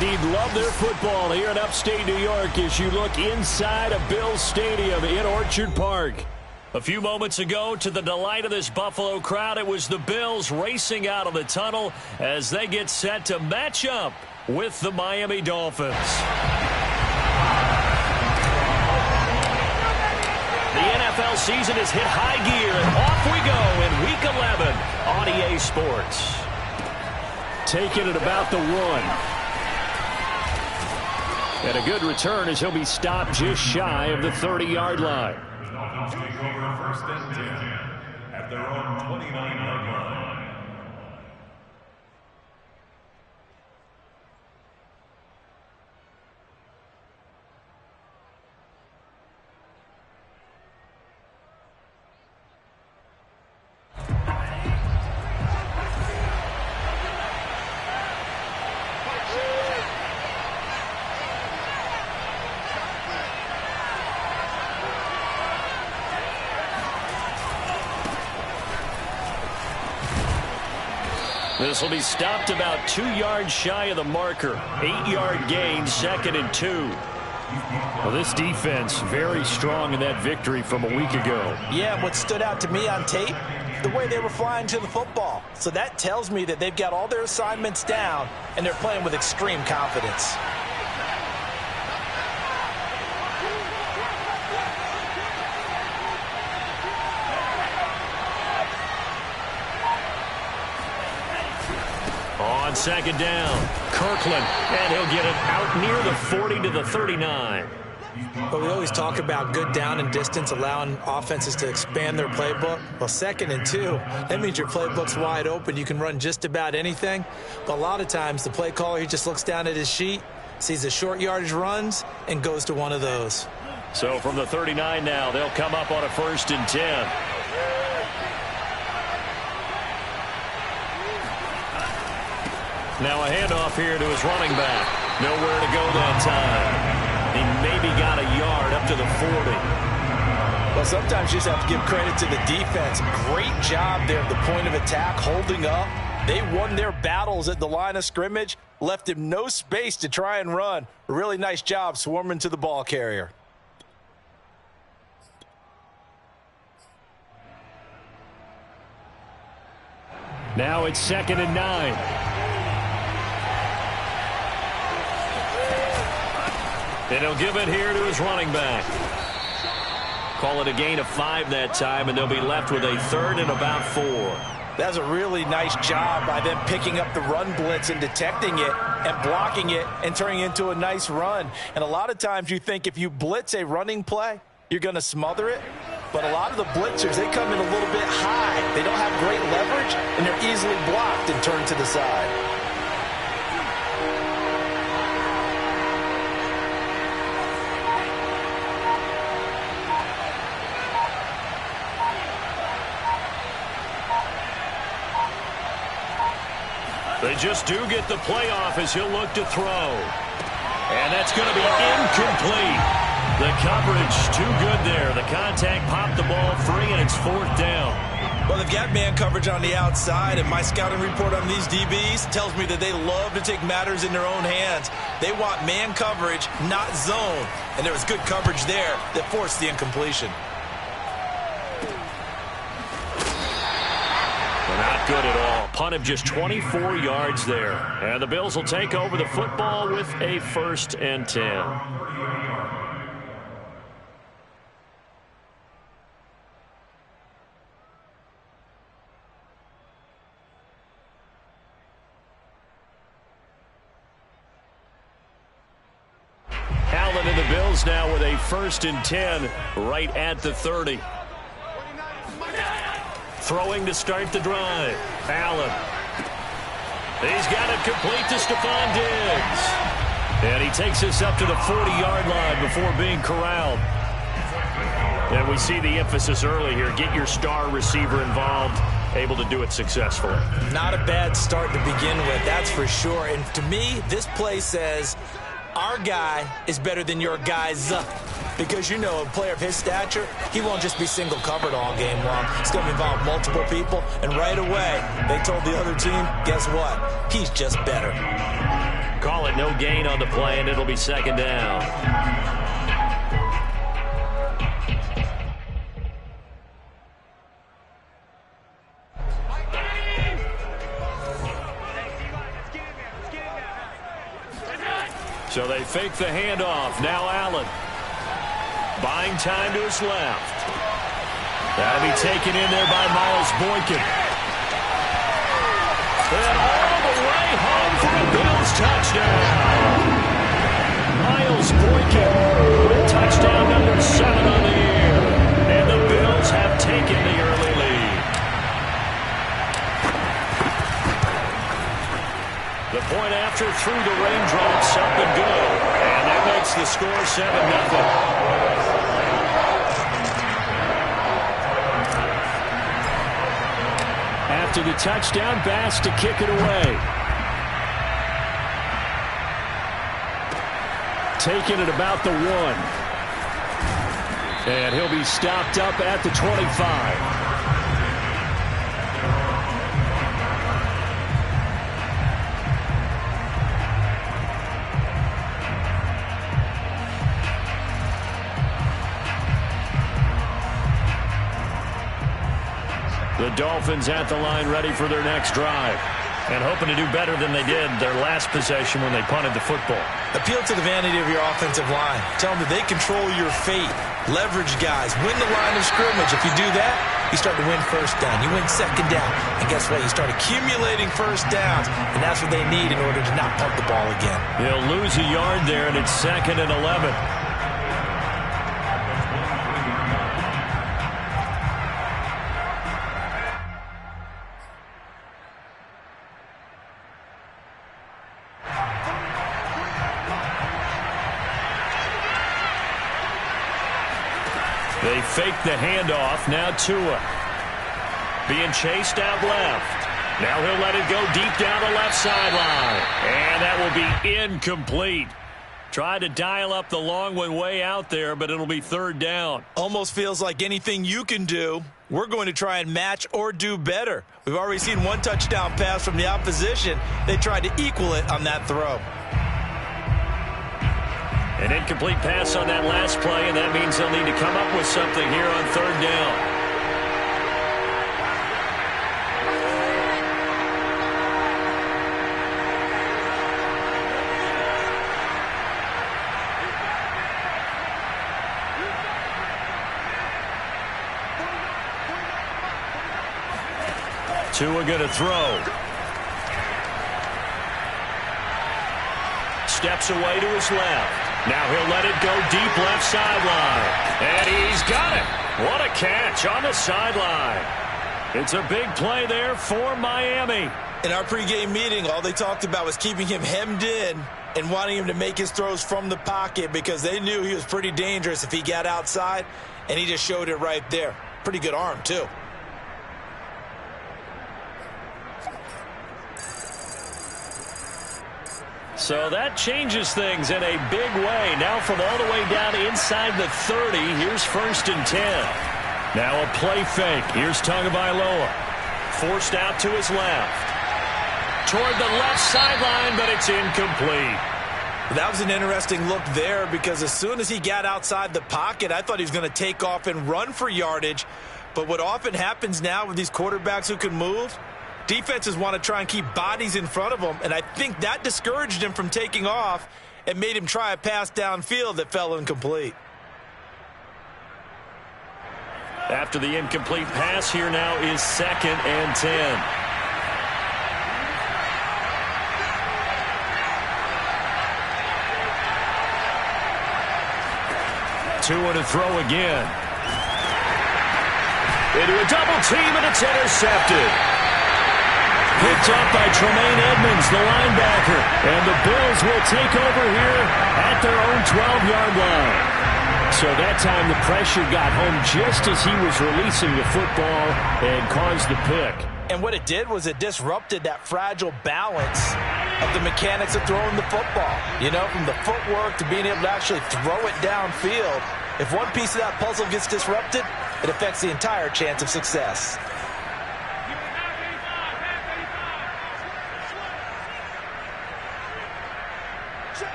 indeed love their football here in upstate New York as you look inside of Bills Stadium in Orchard Park. A few moments ago, to the delight of this Buffalo crowd, it was the Bills racing out of the tunnel as they get set to match up with the Miami Dolphins. The NFL season has hit high gear, and off we go in Week 11 on EA Sports. Taking it about the 1. And a good return as he'll be stopped just shy of the 30-yard line. Dolphins take over first and 10 at their own 29-yard line. This will be stopped about 2 yards shy of the marker. 8-yard gain, 2nd and 2. Well, this defense very strong in that victory from a week ago. Yeah, what stood out to me on tape, the way they were flying to the football. So that tells me that they've got all their assignments down and they're playing with extreme confidence. On 2nd down, Kirkland, and he'll get it out near the 40 to the 39. But we always talk about good down and distance, allowing offenses to expand their playbook. Well, 2nd and 2, that means your playbook's wide open. You can run just about anything. But a lot of times, the play caller, he just looks down at his sheet, sees the short yardage runs, and goes to one of those. So from the 39 now, they'll come up on a 1st and 10. Now a handoff here to his running back. Nowhere to go that time. He maybe got a yard up to the 40. Well, sometimes you just have to give credit to the defense. Great job there at the point of attack, holding up. They won their battles at the line of scrimmage, left him no space to try and run. A really nice job swarming to the ball carrier. Now it's 2nd and 9. And he'll give it here to his running back. Call it a gain of 5 that time, and they'll be left with a 3rd and about 4. That's a really nice job by them picking up the run blitz and detecting it and blocking it and turning it into a nice run. And a lot of times you think if you blitz a running play, you're going to smother it. But a lot of the blitzers, they come in a little bit high. They don't have great leverage, and they're easily blocked and turned to the side. They just do get the playoff as he'll look to throw. And that's going to be incomplete. The coverage too good there. The contact popped the ball free, and it's 4th down. Well, they've got man coverage on the outside, and my scouting report on these DBs tells me that they love to take matters in their own hands. They want man coverage, not zone. And there was good coverage there that forced the incompletion. Not good at all. Punt of just 24 yards there. And the Bills will take over the football with a 1st and 10. Allen and the Bills now with a 1st and 10 right at the 30. Throwing to start the drive. Allen. He's got it complete to Stephon Diggs. And he takes us up to the 40-yard line before being corralled. And we see the emphasis early here. Get your star receiver involved. Able to do it successfully. Not a bad start to begin with, that's for sure. And to me, this play says our guy is better than your guys. Because, you know, a player of his stature, he won't just be single covered all game long. It's going to involve multiple people. And right away, they told the other team, guess what? He's just better. Call it no gain on the play, and it'll be second down. So they fake the handoff. Now Allen. Buying time to his left. That'll be taken in there by Miles Boykin. And all the way home for a Bills touchdown. Miles Boykin with touchdown number 7 on the year. And the Bills have taken the early lead. The point after through the raindrops up and good. And that makes the score 7-0. After the touchdown, Bass to kick it away. Taking it about the 1. And he'll be stopped up at the 25. The Dolphins at the line ready for their next drive. And hoping to do better than they did their last possession when they punted the football. Appeal to the vanity of your offensive line. Tell them that they control your fate. Leverage guys. Win the line of scrimmage. If you do that, you start to win first down. You win second down. And guess what? You start accumulating first downs. And that's what they need in order to not punt the ball again. They'll lose a yard there, and it's 2nd and 11. They fake the handoff. Now Tua. Being chased out left. Now he'll let it go deep down the left sideline. And that will be incomplete. Tried to dial up the long one way out there, but it'll be 3rd down. Almost feels like anything you can do, we're going to try and match or do better. We've already seen one touchdown pass from the opposition. They tried to equal it on that throw. An incomplete pass on that last play, and that means they'll need to come up with something here on 3rd down. Tua going to throw. Steps away to his left. Now he'll let it go deep left sideline. And he's got it. What a catch on the sideline. It's a big play there for Miami. In our pregame meeting, all they talked about was keeping him hemmed in and wanting him to make his throws from the pocket because they knew he was pretty dangerous if he got outside, and he just showed it right there. Pretty good arm, too. So that changes things in a big way. Now from all the way down inside the 30, here's 1st and 10. Now a play fake. Here's Tagovailoa. Forced out to his left. Toward the left sideline, but it's incomplete. That was an interesting look there because as soon as he got outside the pocket, I thought he was going to take off and run for yardage. But what often happens now with these quarterbacks who can move, defenses want to try and keep bodies in front of them, and I think that discouraged him from taking off and made him try a pass downfield that fell incomplete. After the incomplete pass, here now is 2nd and 10. Tua to throw again. Into a double team, and it's intercepted. Picked up by Tremaine Edmonds, the linebacker. And the Bills will take over here at their own 12-yard line. So that time the pressure got home just as he was releasing the football and caused the pick. And what it did was it disrupted that fragile balance of the mechanics of throwing the football. You know, from the footwork to being able to actually throw it downfield. If one piece of that puzzle gets disrupted, it affects the entire chance of success.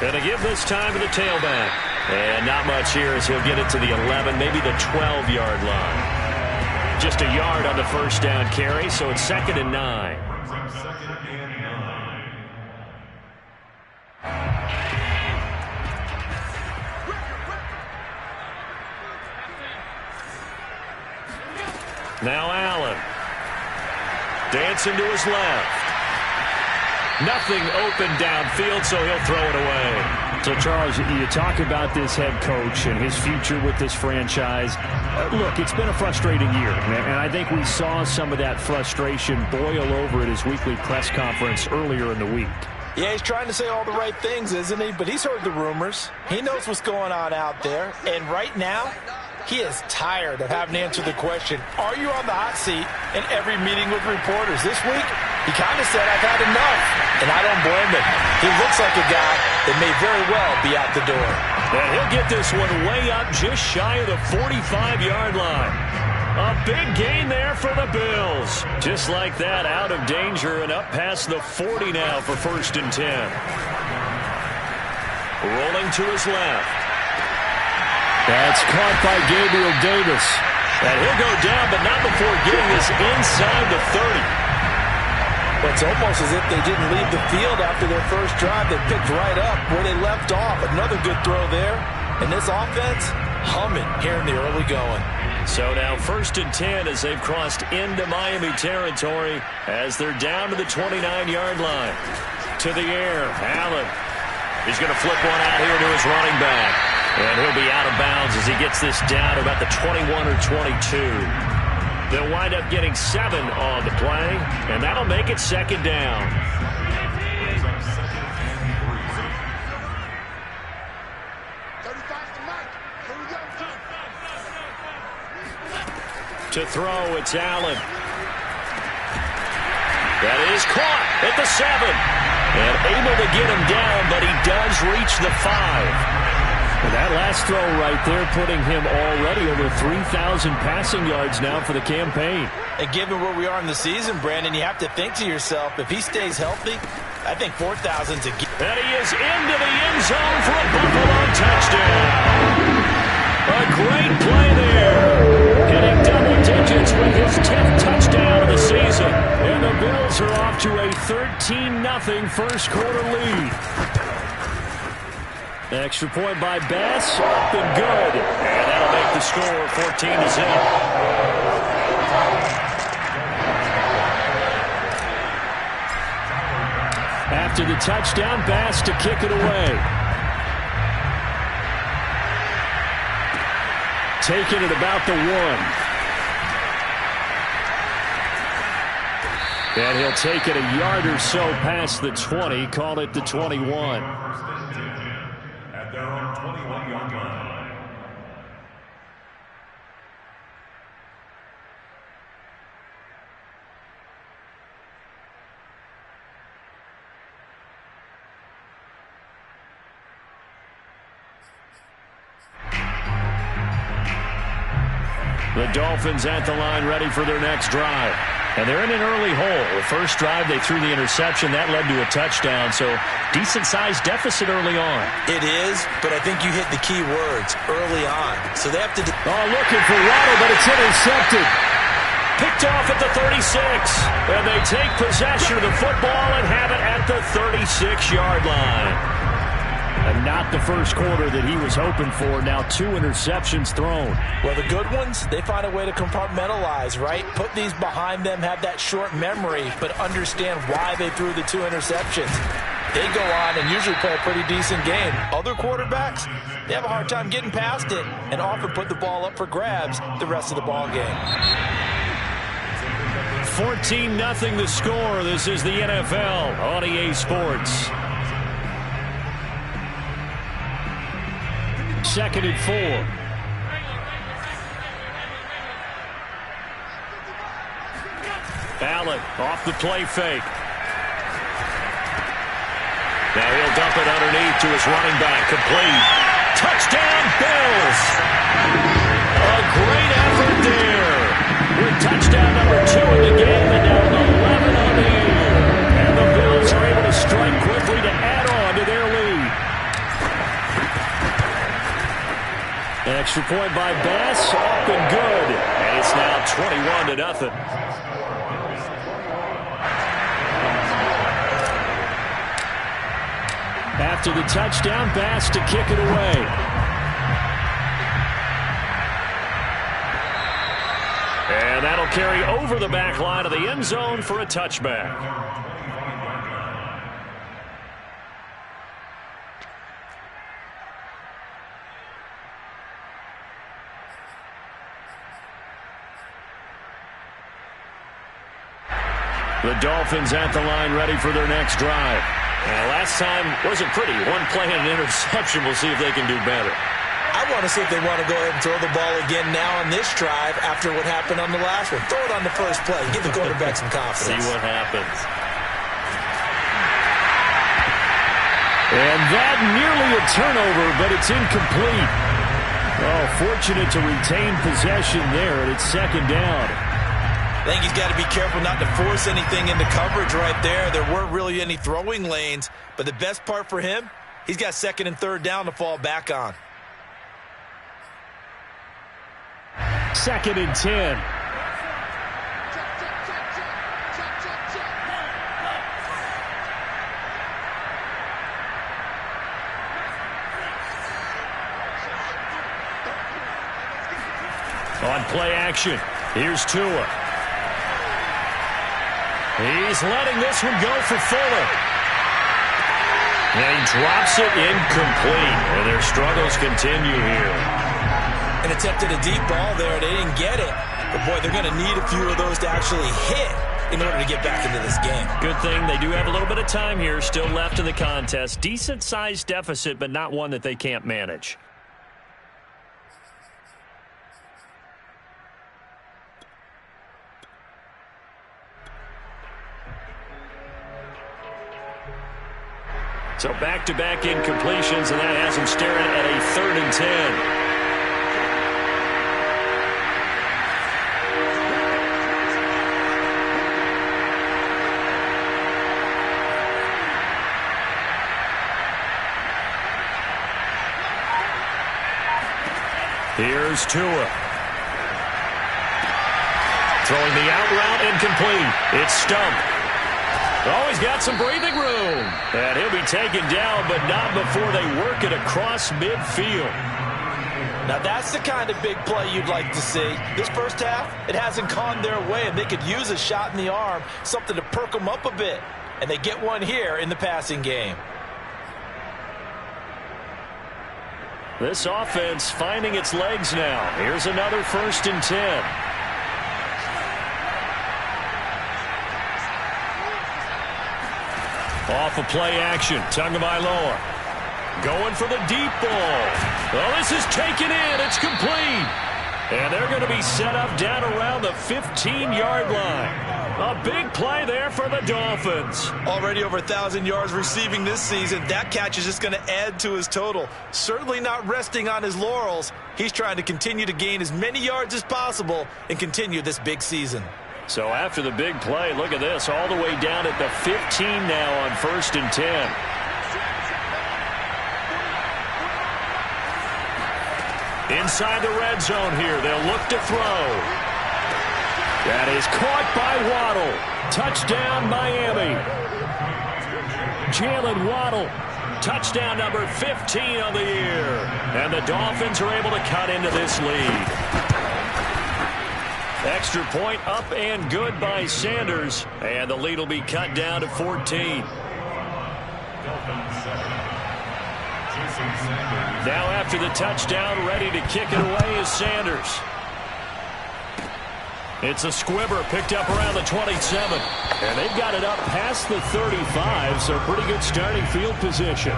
Gonna give this time to the tailback. And not much here as he'll get it to the 11, maybe the 12-yard line. Just a yard on the first down carry, so it's 2nd and 9. Now Allen. Dancing to his left. Nothing open downfield, so he'll throw it away. So, Charles, you talk about this head coach and his future with this franchise. Look, it's been a frustrating year, and I think we saw some of that frustration boil over at his weekly press conference earlier in the week. Yeah, he's trying to say all the right things, isn't he? But he's heard the rumors. He knows what's going on out there. And right now, he is tired of having to answer the question, are you on the hot seat in every meeting with reporters? This week, he kind of said, I've had enough. And I don't blame him. He looks like a guy that may very well be out the door. And he'll get this one way up just shy of the 45-yard line. A big gain there for the Bills. Just like that, out of danger and up past the 40 now for 1st and 10. Rolling to his left. That's caught by Gabriel Davis. And he'll go down, but not before getting this inside the 30. It's almost as if they didn't leave the field after their first drive. They picked right up where they left off. Another good throw there. And this offense, humming here in the early going. So now 1st and 10 as they've crossed into Miami territory as they're down to the 29-yard line. To the air, Allen. He's going to flip one out here to his running back. And he'll be out of bounds as he gets this down to about the 21 or 22. They'll wind up getting 7 on the play, and that'll make it 2nd down. To throw, it's Allen. That is caught at the 7. And able to get him down, but he does reach the 5. Well, that last throw right there putting him already over 3,000 passing yards now for the campaign. And given where we are in the season, Brandon, you have to think to yourself, if he stays healthy, I think 4,000's a gift. And he is into the end zone for a Buffalo touchdown. A great play there. Getting double digits with his 10th touchdown of the season. And the Bills are off to a 13-0 first quarter lead. Extra point by Bass, up and good. And that'll make the score 14-0. After the touchdown, Bass to kick it away. Taking it about the 1. And he'll take it a yard or so past the 20, call it the 21. At their own 21-yard line. The Dolphins at the line ready for their next drive. And they're in an early hole. The first drive, they threw the interception. That led to a touchdown, so decent-sized deficit early on. It is, but I think you hit the key words, early on. So they have to... looking for Waddle, but it's intercepted. Picked off at the 36. And they take possession of the football and have it at the 36-yard line. And not the first quarter that he was hoping for. Now 2 interceptions thrown. Well, the good ones, they find a way to compartmentalize, right? Put these behind them, have that short memory, but understand why they threw the 2 interceptions. They go on and usually play a pretty decent game. Other quarterbacks, they have a hard time getting past it and often put the ball up for grabs the rest of the ball game. 14-0 the score. This is the NFL on EA Sports. 2nd and 4. Allen off the play fake. Now he'll dump it underneath to his running back. Complete. Touchdown, Bills. A great effort there. With touchdown number 2 in the game and now 11 on the year. And the Bills are able to strike quickly to add on to their lead. Extra point by Bass, up and good. And it's now 21-0. After the touchdown, Bass to kick it away. And that'll carry over the back line of the end zone for a touchback. The Dolphins at the line, ready for their next drive. Last time wasn't pretty. One play and an interception. We'll see if they can do better. I want to see if they want to go ahead and throw the ball again now on this drive after what happened on the last one. Throw it on the first play. Give the quarterback some confidence. See what happens. And that nearly a turnover, but it's incomplete. Oh, fortunate to retain possession there, and it's second down. I think he's got to be careful not to force anything into coverage right there. There weren't really any throwing lanes, but the best part for him, he's got second and third down to fall back on. Second and 10. On play action, here's Tua. He's letting this one go for Fuller. And he drops it incomplete. And their struggles continue here. And attempted a deep ball there. They didn't get it. But, boy, they're going to need a few of those to actually hit in order to get back into this game. Good thing they do have a little bit of time here still left in the contest. Decent-sized deficit, but not one that they can't manage. So back-to-back incompletions, and that has him staring at a 3rd and 10. Here's Tua. Throwing the out route incomplete. It's stumped. Oh, he's got some breathing room. And he'll be taken down, but not before they work it across midfield. Now, that's the kind of big play you'd like to see. This first half, it hasn't gone their way, and they could use a shot in the arm, something to perk them up a bit. And they get one here in the passing game. This offense finding its legs now. Here's another 1st and 10. Off of play action, Tagovailoa going for the deep ball. Well, this is taken in. It's complete. And they're going to be set up down around the 15-yard line. A big play there for the Dolphins. Already over 1,000 yards receiving this season. That catch is just going to add to his total. Certainly not resting on his laurels. He's trying to continue to gain as many yards as possible and continue this big season. So after the big play, look at this, all the way down at the 15 now on 1st and 10. Inside the red zone here, they'll look to throw. That is caught by Waddle. Touchdown, Miami. Jalen Waddle, touchdown number 15 of the year. And the Dolphins are able to cut into this lead. Extra point up and good by Sanders. And the lead will be cut down to 14. Now after the touchdown, ready to kick it away is Sanders. It's a squibber picked up around the 27. And they've got it up past the 35, so pretty good starting field position.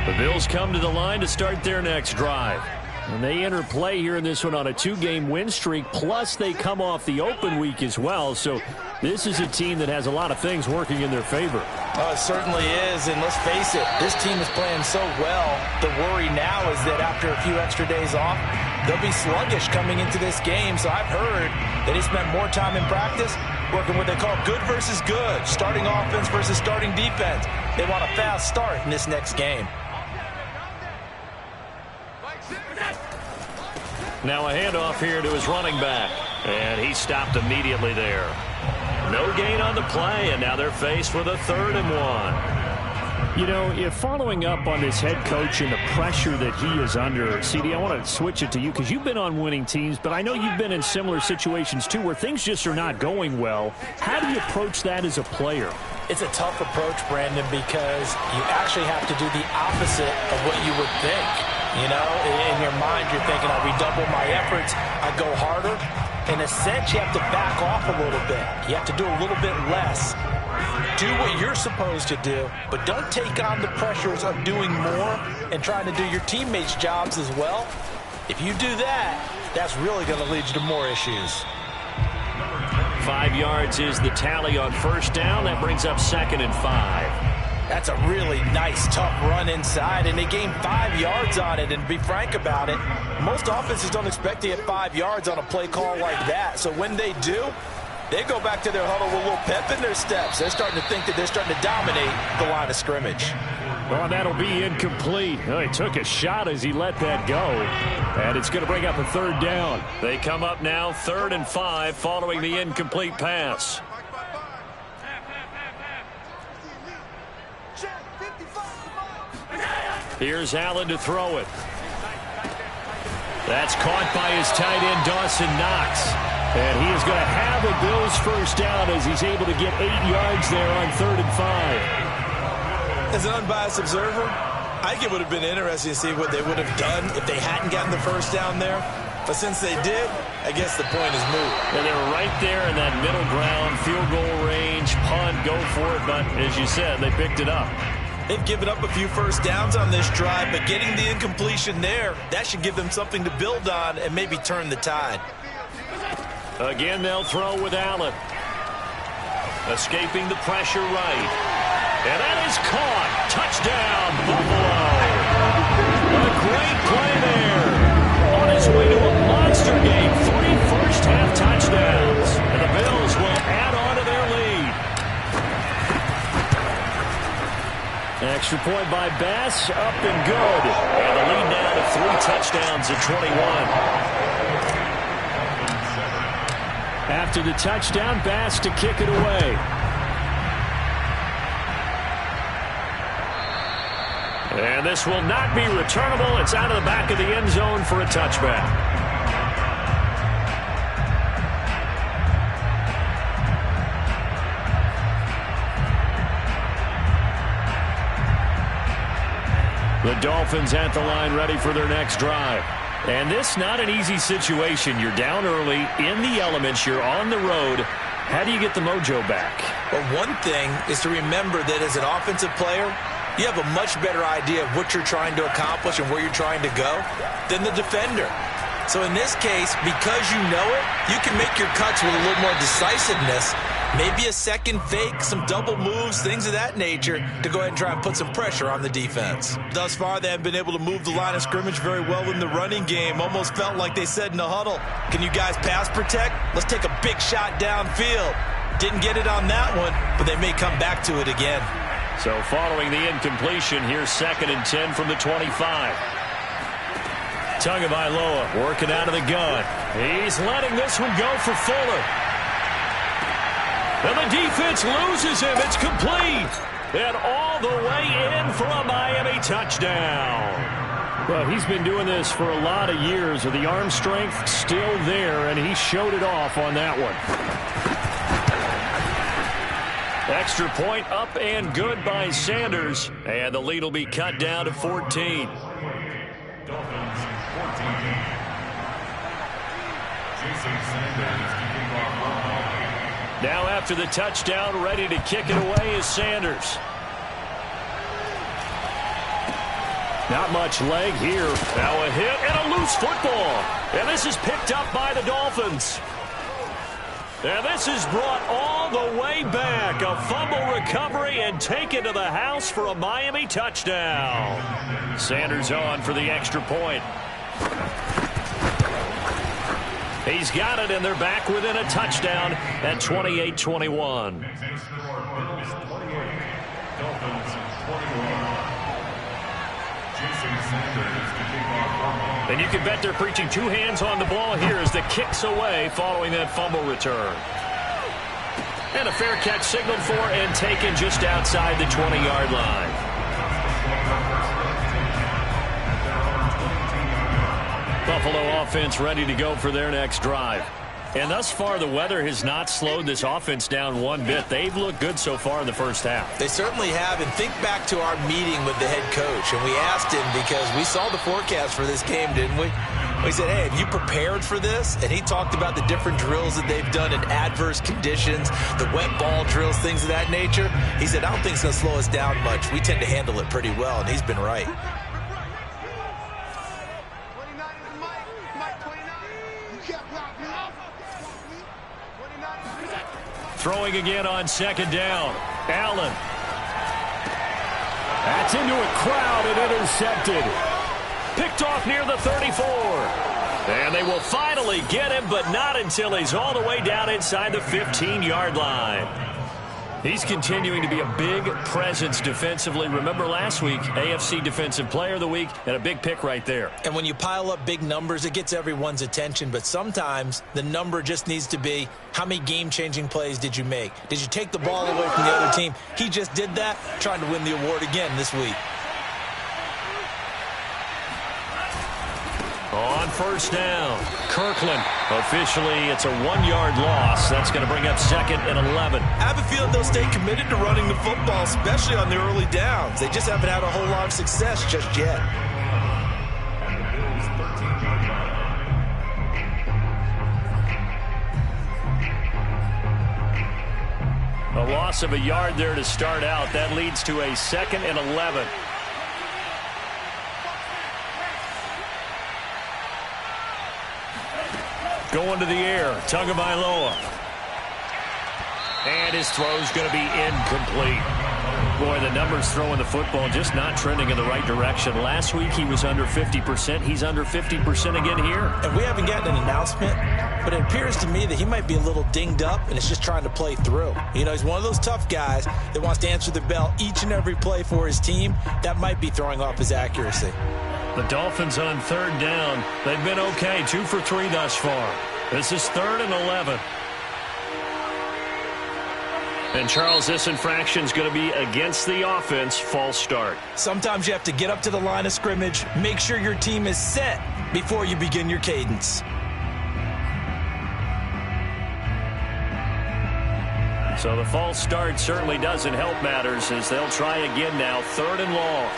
The Bills come to the line to start their next drive. And they enter play here in this one on a 2-game win streak, plus they come off the open week as well. So this is a team that has a lot of things working in their favor. Oh, it certainly is, and let's face it, this team is playing so well. The worry now is that after a few extra days off, they'll be sluggish coming into this game. So I've heard that they spent more time in practice working what they call good versus good, starting offense versus starting defense. They want a fast start in this next game. Now a handoff here to his running back, and he stopped immediately there. No gain on the play, and now they're faced with a 3rd and 1. You know, if following up on this head coach and the pressure that he is under, CD, I want to switch it to you because you've been on winning teams, but I know you've been in similar situations too where things just are not going well. How do you approach that as a player? It's a tough approach, Brandon, because you actually have to do the opposite of what you would think. You know, in your mind, you're thinking, I redouble my efforts, I go harder. In a sense, you have to back off a little bit. You have to do a little bit less. Do what you're supposed to do, but don't take on the pressures of doing more and trying to do your teammates' jobs as well. If you do that, that's really going to lead you to more issues. 5 yards is the tally on 1st down. That brings up 2nd and 5. That's a really nice, tough run inside, and they gained 5 yards on it. And to be frank about it, most offenses don't expect to get 5 yards on a play call like that. So when they do, they go back to their huddle with a little pep in their steps. They're starting to think that they're starting to dominate the line of scrimmage. Well, that'll be incomplete. Oh, he took a shot as he let that go. And it's going to bring up a 3rd down. They come up now 3rd and 5 following the incomplete pass. Here's Allen to throw it. That's caught by his tight end, Dawson Knox. And he is going to have a Bills 1st down as he's able to get 8 yards there on 3rd and 5. As an unbiased observer, I think it would have been interesting to see what they would have done if they hadn't gotten the 1st down there. But since they did, I guess the point is moot. And they were right there in that middle ground, field goal range, punt, go for it. But as you said, they picked it up. They've given up a few 1st downs on this drive, but getting the incompletion there, that should give them something to build on and maybe turn the tide. Again, they'll throw with Allen. Escaping the pressure right. And that is caught. Touchdown, Buffalo. A great play there. On his way to a monster game. 3 first-half touchdowns. And the Bills will add on to their lead. Extra point by Bass, up and good. And the lead now to 3 touchdowns at 21. After the touchdown, Bass to kick it away. And this will not be returnable. It's out of the back of the end zone for a touchback. The Dolphins at the line ready for their next drive. And this not an easy situation. You're down early, in the elements, you're on the road. How do you get the mojo back? Well, one thing is to remember that as an offensive player, you have a much better idea of what you're trying to accomplish and where you're trying to go than the defender. So in this case, because you know it, you can make your cuts with a little more decisiveness. Maybe a second fake, some double moves, things of that nature to go ahead and try and put some pressure on the defense. Thus far, they haven't been able to move the line of scrimmage very well in the running game. Almost felt like they said in the huddle, can you guys pass protect? Let's take a big shot downfield. Didn't get it on that one, but they may come back to it again. So following the incompletion, here's 2nd and 10 from the 25. Tagovailoa working out of the gun. He's letting this one go for Fuller. And the defense loses him. It's complete. And all the way in for a Miami touchdown. Well, he's been doing this for a lot of years with the arm strength still there, and he showed it off on that one. Extra point up and good by Sanders. And the lead will be cut down to 14. Dolphins 14. Jason Sanders kicking off. Now after the touchdown, ready to kick it away is Sanders. Not much leg here. Now a hit and a loose football. And this is picked up by the Dolphins. And this is brought all the way back. A fumble recovery and taken to the house for a Miami touchdown. Sanders on for the extra point. He's got it, and they're back within a touchdown at 28-21. Next score, Bills 28, Dolphins 21. Jason Sanders to kick off. And you can bet they're preaching two hands on the ball here as the kick's away following that fumble return. And a fair catch signaled for and taken just outside the 20-yard line. Buffalo offense ready to go for their next drive. And thus far, the weather has not slowed this offense down one bit. They've looked good so far in the first half. They certainly have. And think back to our meeting with the head coach. And we asked him because we saw the forecast for this game, didn't we? We said, hey, have you prepared for this? And he talked about the different drills that they've done in adverse conditions, the wet ball drills, things of that nature. He said, I don't think it's going to slow us down much. We tend to handle it pretty well, and he's been right. Throwing again on second down. Allen. That's into a crowd and intercepted. Picked off near the 34. And they will finally get him, but not until he's all the way down inside the 15-yard line. He's continuing to be a big presence defensively. Remember last week, AFC Defensive Player of the Week, and a big pick right there. And when you pile up big numbers, it gets everyone's attention. But sometimes the number just needs to be, how many game-changing plays did you make? Did you take the ball away from the other team? He just did that, trying to win the award again this week. On first down, Kirkland. Officially, it's a 1-yard loss. That's going to bring up second and 11. I have a feeling they'll stay committed to running the football, especially on the early downs. They just haven't had a whole lot of success just yet. A loss of a yard there to start out. That leads to a second and 11. Going to the air, Tagovailoa. And his throw's going to be incomplete. Boy, the numbers throwing the football just not trending in the right direction. Last week he was under 50%. He's under 50% again here. And we haven't gotten an announcement, but it appears to me that he might be a little dinged up and is just trying to play through. You know, he's one of those tough guys that wants to answer the bell each and every play for his team. That might be throwing off his accuracy. The Dolphins on third down. They've been okay, 2 for 3 thus far. This is third and 11. And Charles, this infraction's going to be against the offense. False start. Sometimes you have to get up to the line of scrimmage, make sure your team is set before you begin your cadence. So the false start certainly doesn't help matters as they'll try again now, third and long.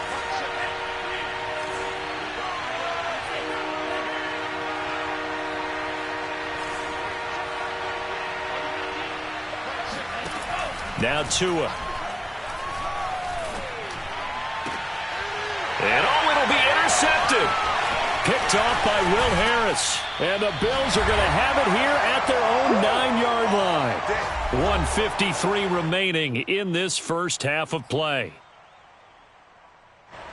Now Tua. And it'll be intercepted. Picked off by Will Harris. And the Bills are going to have it here at their own 9-yard line. 1:53 remaining in this first half of play.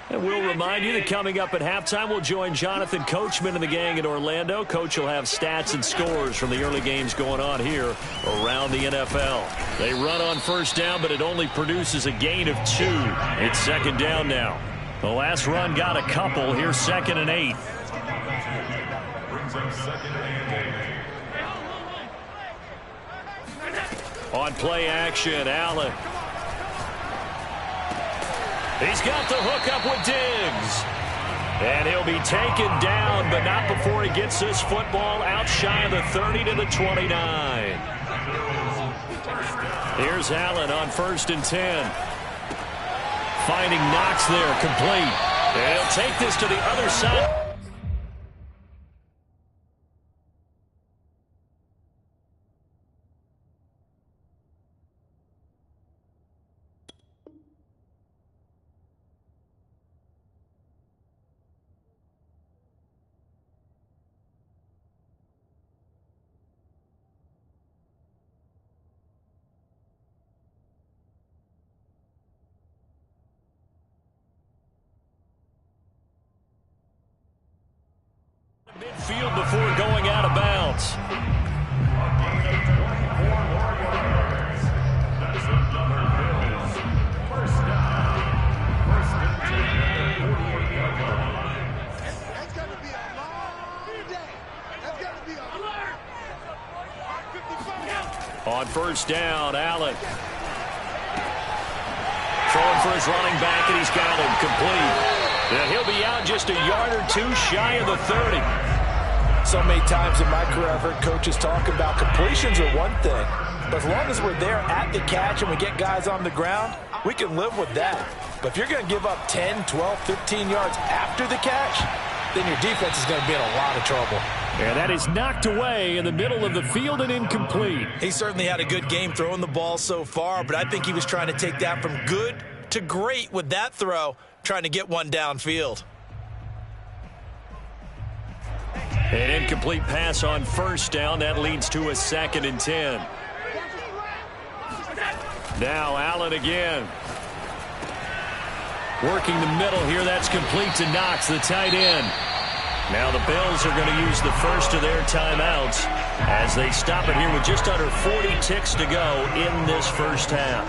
And we'll remind you that coming up at halftime, we'll join Jonathan Coachman and the gang in Orlando. Coach will have stats and scores from the early games going on here around the NFL. They run on first down, but it only produces a gain of 2. It's second down now. The last run got a couple. Here's second and 8. Brings up second and 8. On play action, Allen. He's got the hook up with Diggs. And he'll be taken down, but not before he gets this football out shy of the 30 to the 29. Here's Allen on first and 10. Finding Knox there, complete. And he'll take this to the other side. Midfield before going out of bounds. On first down, Allen. Throwing for his running back, and he's got him complete. And he'll be out just a yard or two shy of the 30. So many times in my career I've heard coaches talk about completions are one thing, but as long as we're there at the catch and we get guys on the ground, we can live with that. But if you're going to give up 10, 12, 15 yards after the catch, then your defense is going to be in a lot of trouble. And that is knocked away in the middle of the field and incomplete. He certainly had a good game throwing the ball so far, but I think he was trying to take that from good to great with that throw, trying to get one downfield. An incomplete pass on first down. That leads to a 2nd and 10. Now Allen again. Working the middle here. That's complete to Knox, the tight end. Now the Bills are going to use the first of their timeouts as they stop it here with just under 40 ticks to go in this first half.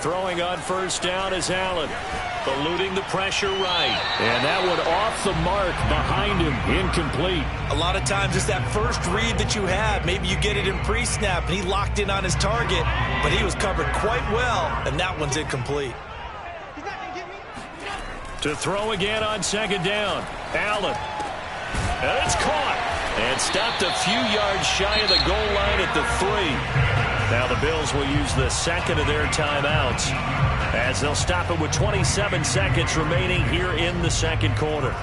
Throwing on first down is Allen. Eluding the pressure right. And that one off the mark behind him. Incomplete. A lot of times it's that first read that you have. Maybe you get it in pre-snap and he locked in on his target, but he was covered quite well, and that one's incomplete. To throw again on 2nd down. Allen. And it's caught. And stopped a few yards shy of the goal line at the 3. Now the Bills will use the second of their timeouts as they'll stop it with 27 seconds remaining here in the second quarter.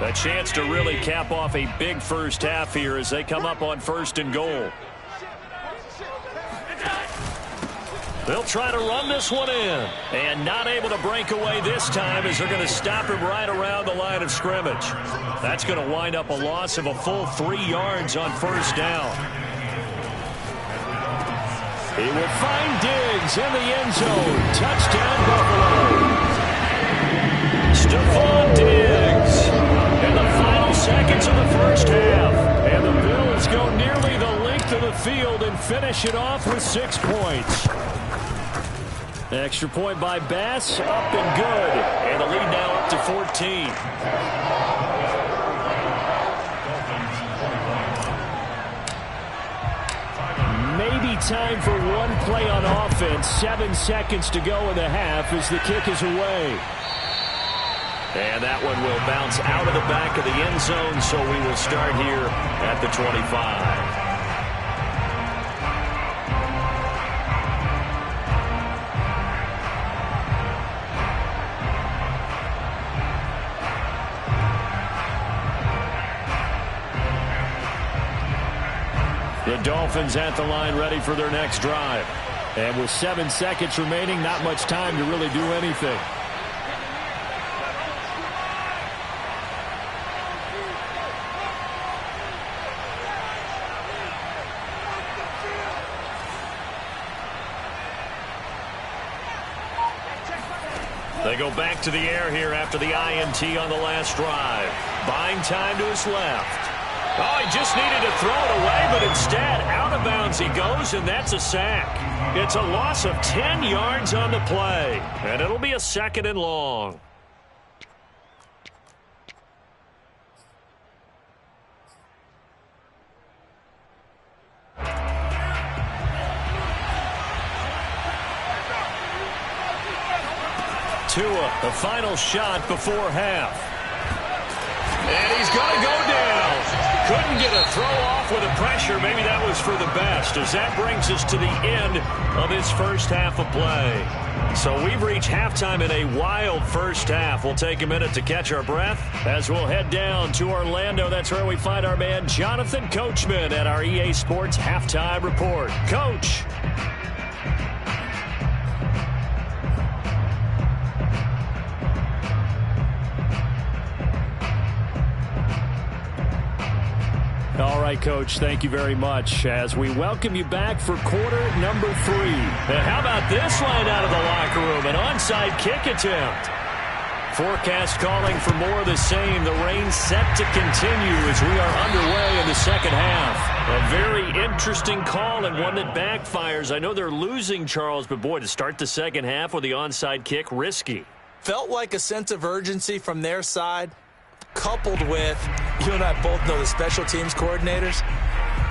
A chance to really cap off a big first half here as they come up on 1st and goal. They'll try to run this one in. And not able to break away this time as they're going to stop him right around the line of scrimmage. That's going to wind up a loss of a full 3 yards on first down. He will find Diggs in the end zone. Touchdown, Buffalo. Stephon Diggs. In the final seconds of the first half. And the Bills go nearly the length of the field and finish it off with 6 points. Extra point by Bass, up and good. And the lead now up to 14. Maybe time for one play on offense. 7 seconds to go in the half as the kick is away. And that one will bounce out of the back of the end zone, so we will start here at the 25. The Dolphins at the line ready for their next drive. And with 7 seconds remaining, not much time to really do anything. They go back to the air here after the INT on the last drive. Buying time to his left. Oh, he just needed to throw it away, but instead, out of bounds he goes, and that's a sack. It's a loss of 10 yards on the play, and it'll be a 2nd and long. Tua, the final shot before half. And he's going to go down. Couldn't get a throw off with the pressure. Maybe that was for the best, as that brings us to the end of this first half of play. So we've reached halftime in a wild first half. We'll take a minute to catch our breath as we'll head down to Orlando. That's where we find our man Jonathan Coachman at our EA Sports Halftime Report. Coach. All right. right, Coach. Thank you very much as we welcome you back for quarter number 3. And how about this line out of the locker room? An onside kick attempt. Forecast calling for more of the same. The rain set to continue as we are underway in the second half. A very interesting call and one that backfires. I know they're losing, Charles, but boy, to start the second half with the onside kick, risky. Felt like a sense of urgency from their side, coupled with, you and I both know the special teams coordinators,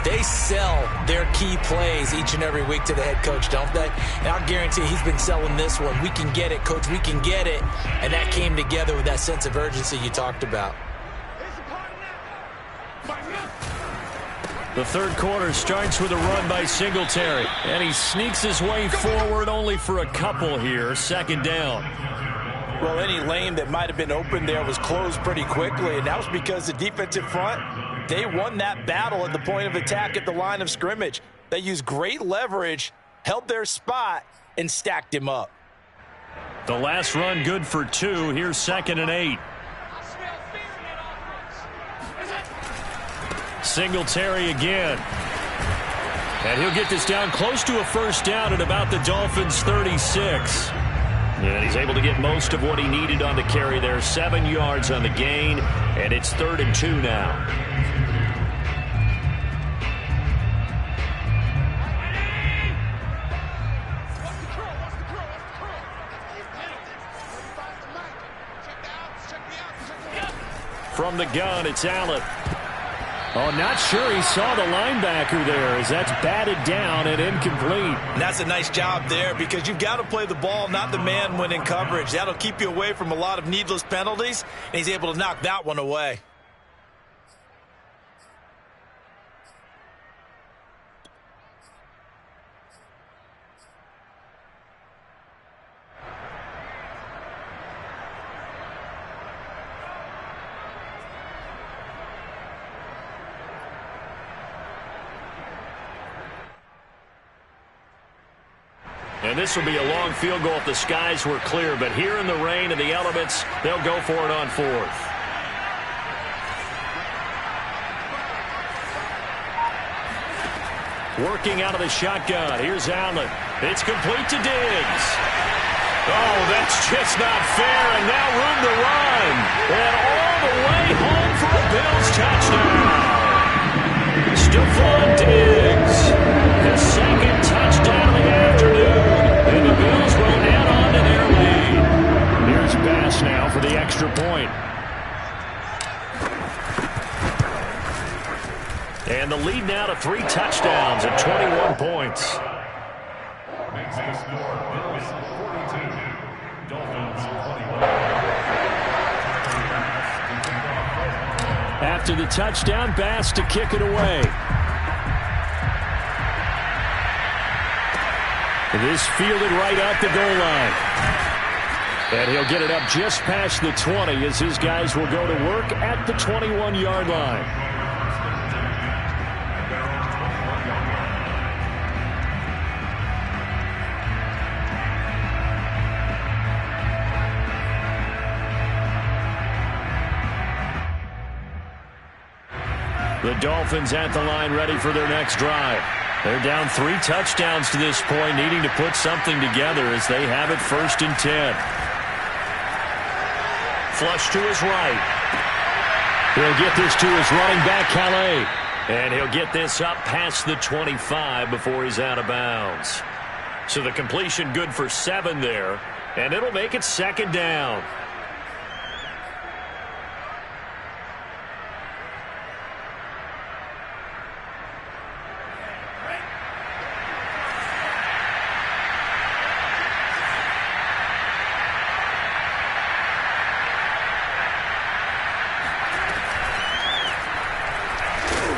they sell their key plays each and every week to the head coach, don't they? And I'll guarantee he's been selling this one. We can get it, Coach, we can get it. And that came together with that sense of urgency you talked about. The third quarter starts with a run by Singletary. And he sneaks his way forward only for a couple here. Second down. Well, any lane that might have been open there was closed pretty quickly, and that was because the defensive front, they won that battle at the point of attack at the line of scrimmage. They used great leverage, held their spot, and stacked him up. The last run good for 2. Here's 2nd and 8. Singletary again. And he'll get this down close to a first down at about the Dolphins' 36. And he's able to get most of what he needed on the carry there. 7 yards on the gain, and it's 3rd and 2 now. From the gun, it's Allen. Oh, not sure he saw the linebacker there as that's batted down and incomplete. And that's a nice job there because you've got to play the ball, not the man when in coverage. That'll keep you away from a lot of needless penalties, and he's able to knock that one away. And this will be a long field goal if the skies were clear. But here in the rain and the elements, they'll go for it on 4th. Working out of the shotgun. Here's Allen. It's complete to Diggs. Oh, that's just not fair. And now room to run. And all the way home for a Bills touchdown. Stephon Diggs. The second touchdown of the afternoon. And the Bills will add on to their lead. Here's Bass now for the extra point. And the lead now to 3 touchdowns at 21 points. Makes the score Bills 42, Dolphins 21. After the touchdown, Bass to kick it away. This fielded right at the goal line. And he'll get it up just past the 20 as his guys will go to work at the 21-yard line. The Dolphins at the line ready for their next drive. They're down 3 touchdowns to this point, needing to put something together as they have it 1st and 10. Flush to his right. He'll get this to his running back, Calais. And he'll get this up past the 25 before he's out of bounds. So the completion good for 7 there, and it'll make it 2nd down.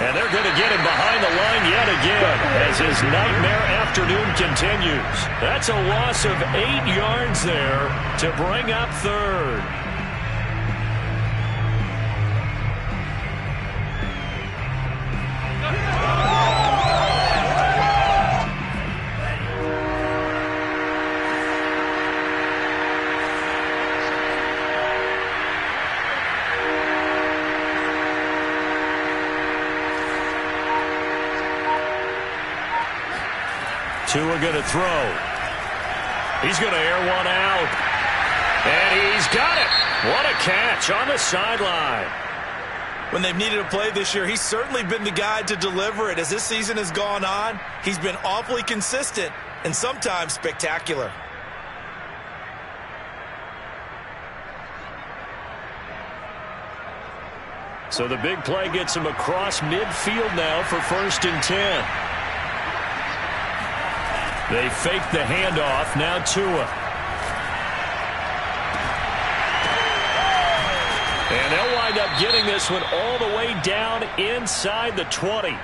And they're going to get him behind the line yet again as his nightmare afternoon continues. That's a loss of 8 yards there to bring up 3rd. Tua going to throw. He's going to air one out. And he's got it. What a catch on the sideline. When they've needed a play this year, he's certainly been the guy to deliver it. As this season has gone on, he's been awfully consistent and sometimes spectacular. So the big play gets him across midfield now for 1st and 10. They fake the handoff. Now Tua. And they'll wind up getting this one all the way down inside the 20.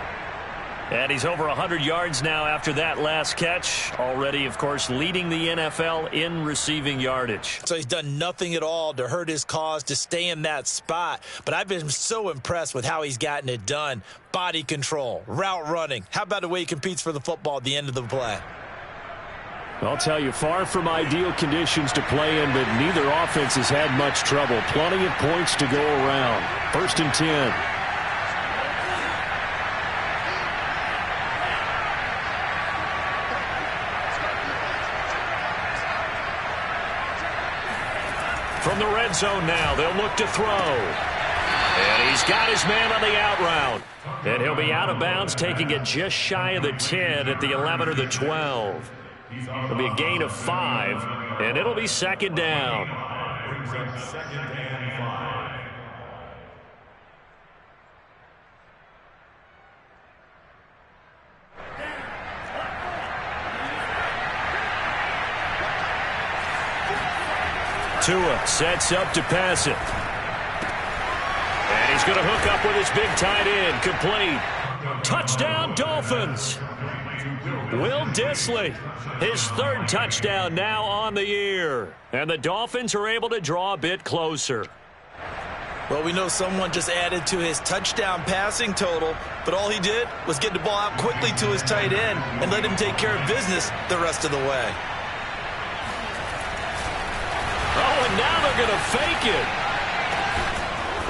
And he's over 100 yards now after that last catch. Already, of course, leading the NFL in receiving yardage. So he's done nothing at all to hurt his cause to stay in that spot. But I've been so impressed with how he's gotten it done. Body control, route running. How about the way he competes for the football at the end of the play? I'll tell you, far from ideal conditions to play in, but neither offense has had much trouble. Plenty of points to go around. 1st and 10. From the red zone now, they'll look to throw. And he's got his man on the out route. And he'll be out of bounds, taking it just shy of the 10 at the 11 or the 12. It'll be a gain of 5, and it'll be 2nd down. Brings up 2nd and 5. Tua sets up to pass it. And he's going to hook up with his big tight end. Complete. Touchdown, Dolphins. Will Dissly, his 3rd touchdown now on the year. And the Dolphins are able to draw a bit closer. Well, we know someone just added to his touchdown passing total, but all he did was get the ball out quickly to his tight end and let him take care of business the rest of the way. Oh, and now they're going to fake it.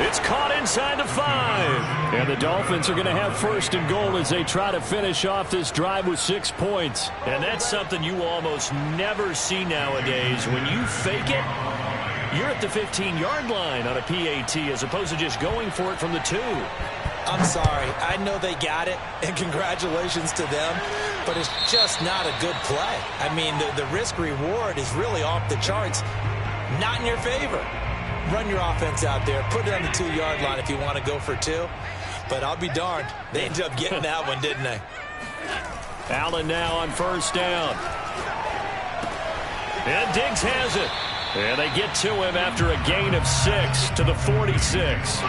It's caught inside the 5. And the Dolphins are going to have 1st and goal as they try to finish off this drive with 6 points. And that's something you almost never see nowadays. When you fake it, you're at the 15-yard line on a PAT as opposed to just going for it from the 2. I'm sorry. I know they got it, and congratulations to them, but it's just not a good play. I mean, the risk-reward is really off the charts. Not in your favor. Run your offense out there. Put it on the 2-yard line if you want to go for 2. But I'll be darned. They ended up getting that one, didn't they? Allen now on 1st down. And Diggs has it. And they get to him after a gain of 6 to the 46.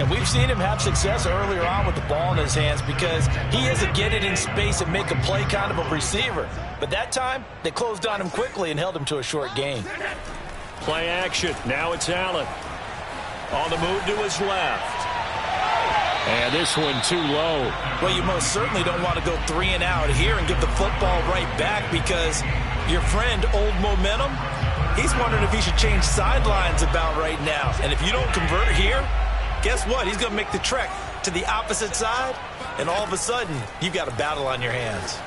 And we've seen him have success earlier on with the ball in his hands because he is a get it in space and make a play kind of a receiver. But that time, they closed on him quickly and held him to a short gain. Play action. Now it's Allen. On the move to his left. And this one too low. Well, you most certainly don't want to go 3 and out here and give the football right back because your friend, Old Momentum, he's wondering if he should change sidelines about right now. And if you don't convert here, guess what? He's going to make the trek to the opposite side, and all of a sudden, you've got a battle on your hands.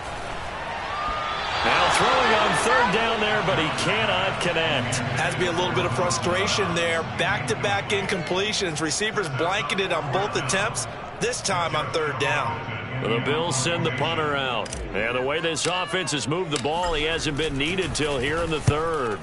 Now throwing on 3rd down there, but he cannot connect. Has to be a little bit of frustration there. Back-to-back incompletions. Receivers blanketed on both attempts, this time on 3rd down. The Bills send the punter out. And the way this offense has moved the ball, he hasn't been needed till here in the 3rd.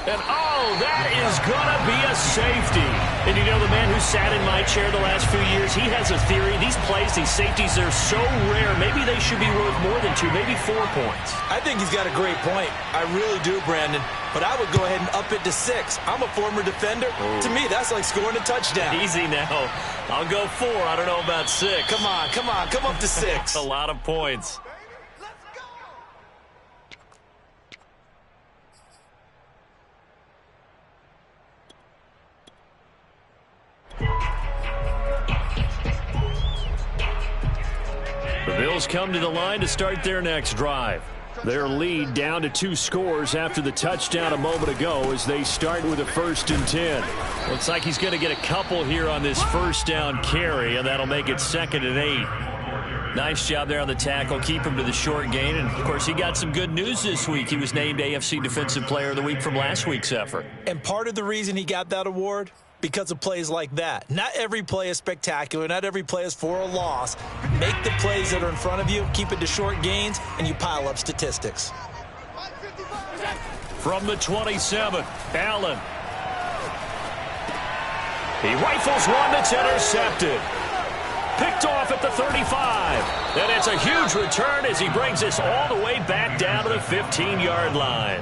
And, oh, that is going to be a safety. And you know, the man who sat in my chair the last few years, he has a theory. These plays, these safeties, they're so rare. Maybe they should be worth more than 2, maybe 4 points. I think he's got a great point. I really do, Brandon. But I would go ahead and up it to 6. I'm a former defender. Oh. To me, that's like scoring a touchdown. Easy now. I'll go 4. I don't know about 6. Come on. Come up to 6. That's a lot of points. The Bills come to the line to start their next drive. Their lead down to 2 scores after the touchdown a moment ago as they start with a 1st and 10. Looks like he's going to get a couple here on this first down carry, and that'll make it 2nd and 8. Nice job there on the tackle. Keep him to the short gain. And, of course, he got some good news this week. He was named AFC Defensive Player of the Week from last week's effort. And part of the reason he got that award, because of plays like that. Not every play is spectacular. Not every play is for a loss. Make the plays that are in front of you, keep it to short gains, and you pile up statistics. From the 27, Allen. He rifles one that's intercepted. Picked off at the 35. And it's a huge return as he brings us all the way back down to the 15-yard line.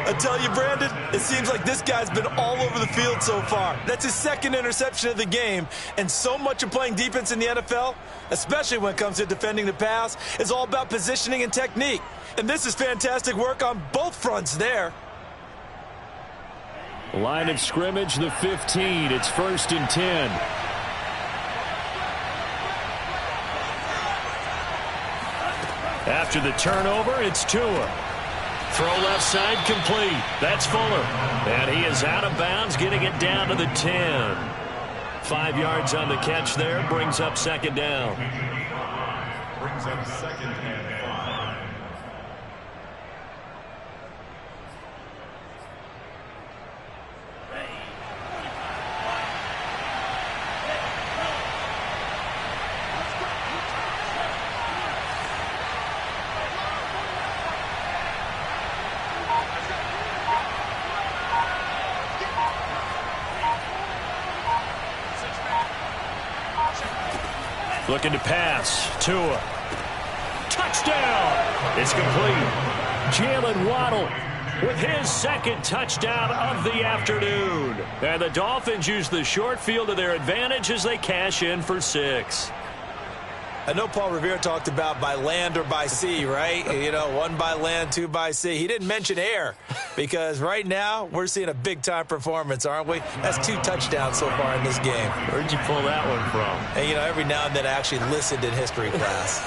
I tell you, Brandon, it seems like this guy's been all over the field so far. That's his 2nd interception of the game. And so much of playing defense in the NFL, especially when it comes to defending the pass, is all about positioning and technique. And this is fantastic work on both fronts there. Line of scrimmage, the 15. It's 1st and 10. After the turnover, it's Tua. Throw left side complete. That's Fuller. And he is out of bounds, getting it down to the 10. 5 yards on the catch there. Brings up 2nd down. Brings up 2nd and 5. Looking to pass. Tua. Touchdown. It's complete. Jalen Waddle with his 2nd touchdown of the afternoon. And the Dolphins use the short field to their advantage as they cash in for 6. I know Paul Revere talked about by land or by sea, right? You know, 1 by land, 2 by sea. He didn't mention air because right now we're seeing a big-time performance, aren't we? That's 2 touchdowns so far in this game. Where'd you pull that one from? And, you know, every now and then I actually listened in history class.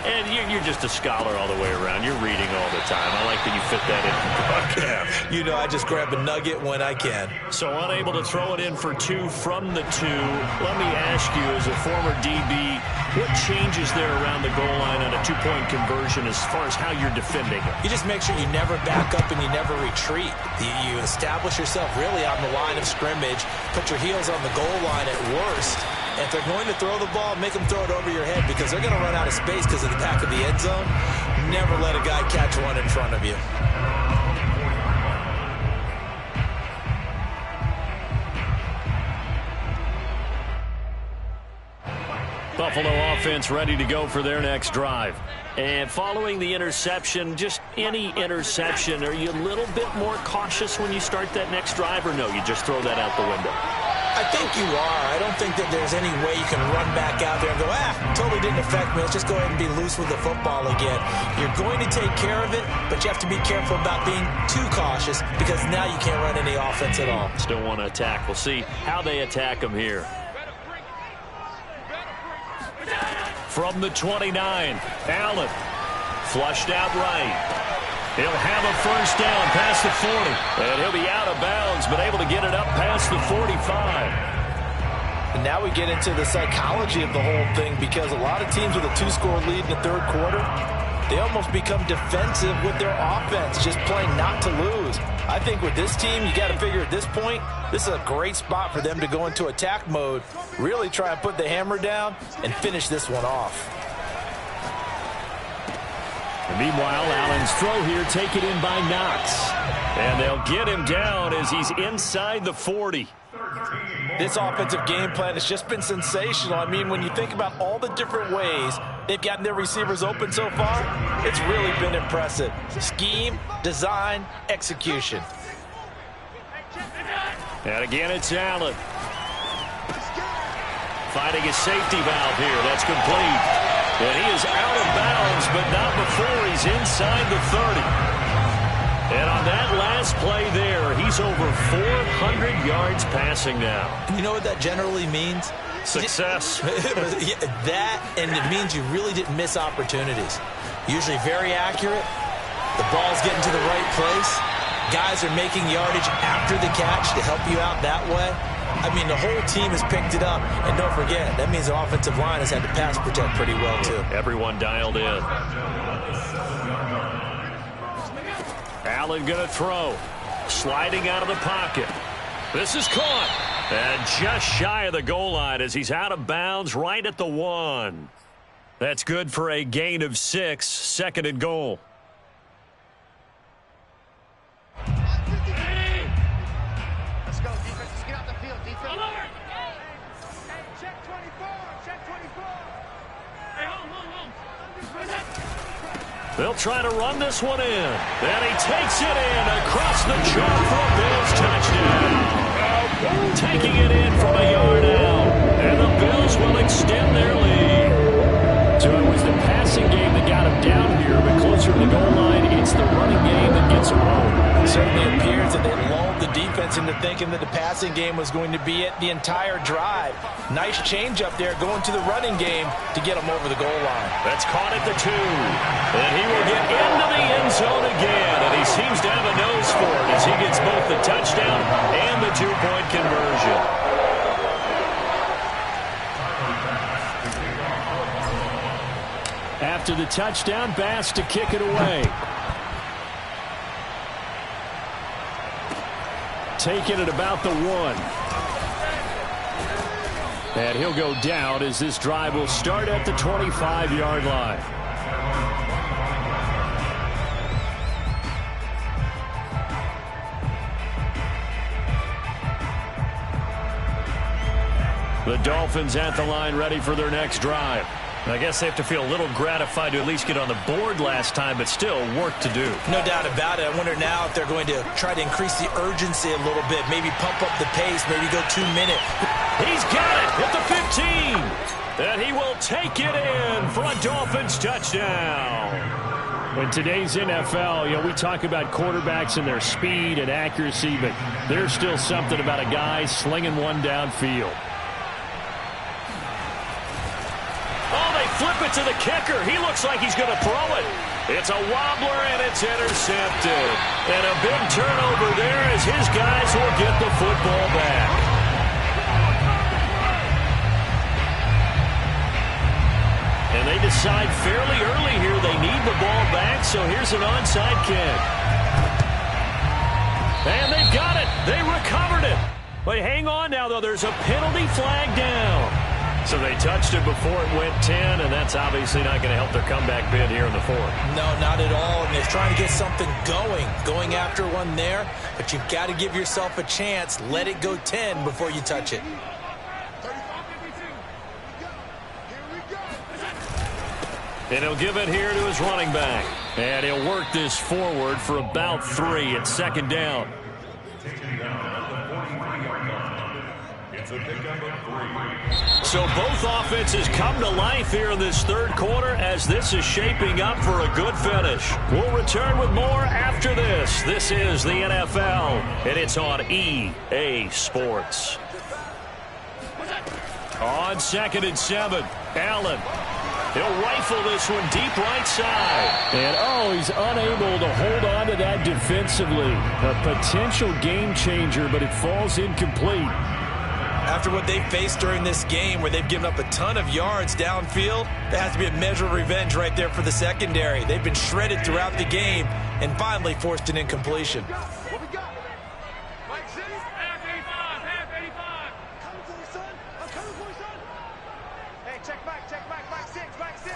And you're just a scholar all the way around. You're reading all the time. I like that you fit that in the broadcast. You know, I just grab a nugget when I can. So unable to throw it in for 2 from the 2. Let me ask you, as a former DB, what changes there around the goal line on a 2-point conversion as far as how you're defending it? You just make sure you never back up and you never retreat. You establish yourself really on the line of scrimmage, put your heels on the goal line at worst. And if they're going to throw the ball, make them throw it over your head because they're going to run out of space because of the back of the end zone. Never let a guy catch one in front of you. Buffalo offense ready to go for their next drive. And following the interception, just any interception, are you a little bit more cautious when you start that next drive, or no, you just throw that out the window? I think you are. I don't think that there's any way you can run back out there and go, totally didn't affect me. Let's just go ahead and be loose with the football again. You're going to take care of it, but you have to be careful about being too cautious because now you can't run any offense at all. Still want to attack. We'll see how they attack them here. From the 29, Allen flushed out right. He'll have a first down past the 40. And he'll be out of bounds, but able to get it up past the 45. And now we get into the psychology of the whole thing because a lot of teams with a 2-score lead in the 3rd quarter, they almost become defensive with their offense, just playing not to lose. I think with this team, you got to figure at this point, this is a great spot for them to go into attack mode, really try and put the hammer down and finish this one off. And meanwhile, Allen's throw here taken in by Knox. And they'll get him down as he's inside the 40. This offensive game plan has just been sensational. I mean, when you think about all the different ways they've gotten their receivers open so far, it's really been impressive. Scheme, design, execution. And again, it's Allen. Finding a safety valve here. That's complete. And he is out of bounds, but not before he's inside the 30. And on that last last play there. He's over 400 yards passing now. You know what that generally means? Success. That, and it means you really didn't miss opportunities. Usually very accurate. The ball's getting to the right place. Guys are making yardage after the catch to help you out that way. I mean, the whole team has picked it up. And don't forget, that means the offensive line has had to pass protect pretty well, too. Everyone dialed in. Allen going to throw. Sliding out of the pocket. This is caught. And just shy of the goal line as he's out of bounds right at the 1. That's good for a gain of 6. 2nd and goal. Let's go, defense. Let's get out the field, defense. Check 24. Check 24. Hey, hold. They'll try to run this one in. And he takes it in across the chalk for a Bills touchdown. Taking it in from a yard out. And the Bills will extend their lead. So it was the passing game that got him down here, but closer to the goal line, it's the running game that gets him home. It certainly appears that they lulled the defense into thinking that the passing game was going to be it the entire drive. Nice change up there going to the running game to get him over the goal line. That's caught at the 2. And he will get into the end zone again. And he seems to have a nose for it as he gets both the touchdown and the 2-point conversion. After the touchdown, Bass to kick it away. Taking it about the 1. And he'll go down as this drive will start at the 25-yard line. The Dolphins at the line ready for their next drive. I guess they have to feel a little gratified to at least get on the board last time, but still work to do. No doubt about it. I wonder now if they're going to try to increase the urgency a little bit, maybe pump up the pace, maybe go 2 minutes. He's got it at the 15. And he will take it in for a Dolphins touchdown. In today's NFL, we talk about quarterbacks and their speed and accuracy, but there's still something about a guy slinging one downfield. Flip it to the kicker. He looks like he's going to throw it. It's a wobbler, and it's intercepted. And a big turnover there as his guys will get the football back. And they decide fairly early here they need the ball back, so here's an onside kick. And they've got it. They recovered it. But hang on now, though. There's a penalty flag down. So they touched it before it went 10, and that's obviously not going to help their comeback bid here in the 4th. No, not at all. And they're trying to get something going after one there. But you've got to give yourself a chance. Let it go 10 before you touch it. And he'll give it here to his running back. And he'll work this forward for about 3 at 2nd down. So both offenses come to life here in this 3rd quarter as this is shaping up for a good finish. We'll return with more after this. This is the NFL, and it's on EA Sports. On 2nd and 7, Allen. He'll rifle this one deep right side. And, he's unable to hold on to that defensively. A potential game changer, but it falls incomplete. After what they faced during this game where they've given up a ton of yards downfield, there has to be a measure of revenge right there for the secondary. They've been shredded throughout the game and finally forced an incompletion. What we got? Mike City? Half 85, half 85. Coming for you, son. I'm coming for you, son. Hey, check back, Mike 6, Mike 6.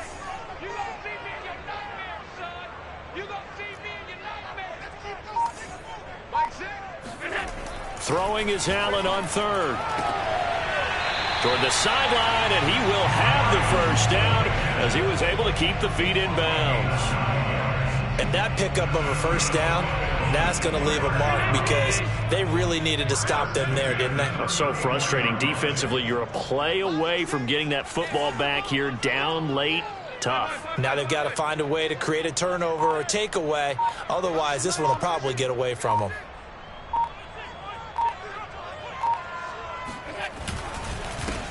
You gonna see me in your nightmare, son. You gonna see me in your nightmare. Mike 6. Throwing is Allen on 3rd. Toward the sideline, and he will have the first down as he was able to keep the feet in bounds. And that pickup of a first down, that's going to leave a mark because they really needed to stop them there, didn't they? So frustrating. Defensively, you're a play away from getting that football back here down late. Tough. Now they've got to find a way to create a turnover or a takeaway. Otherwise, this one will probably get away from them.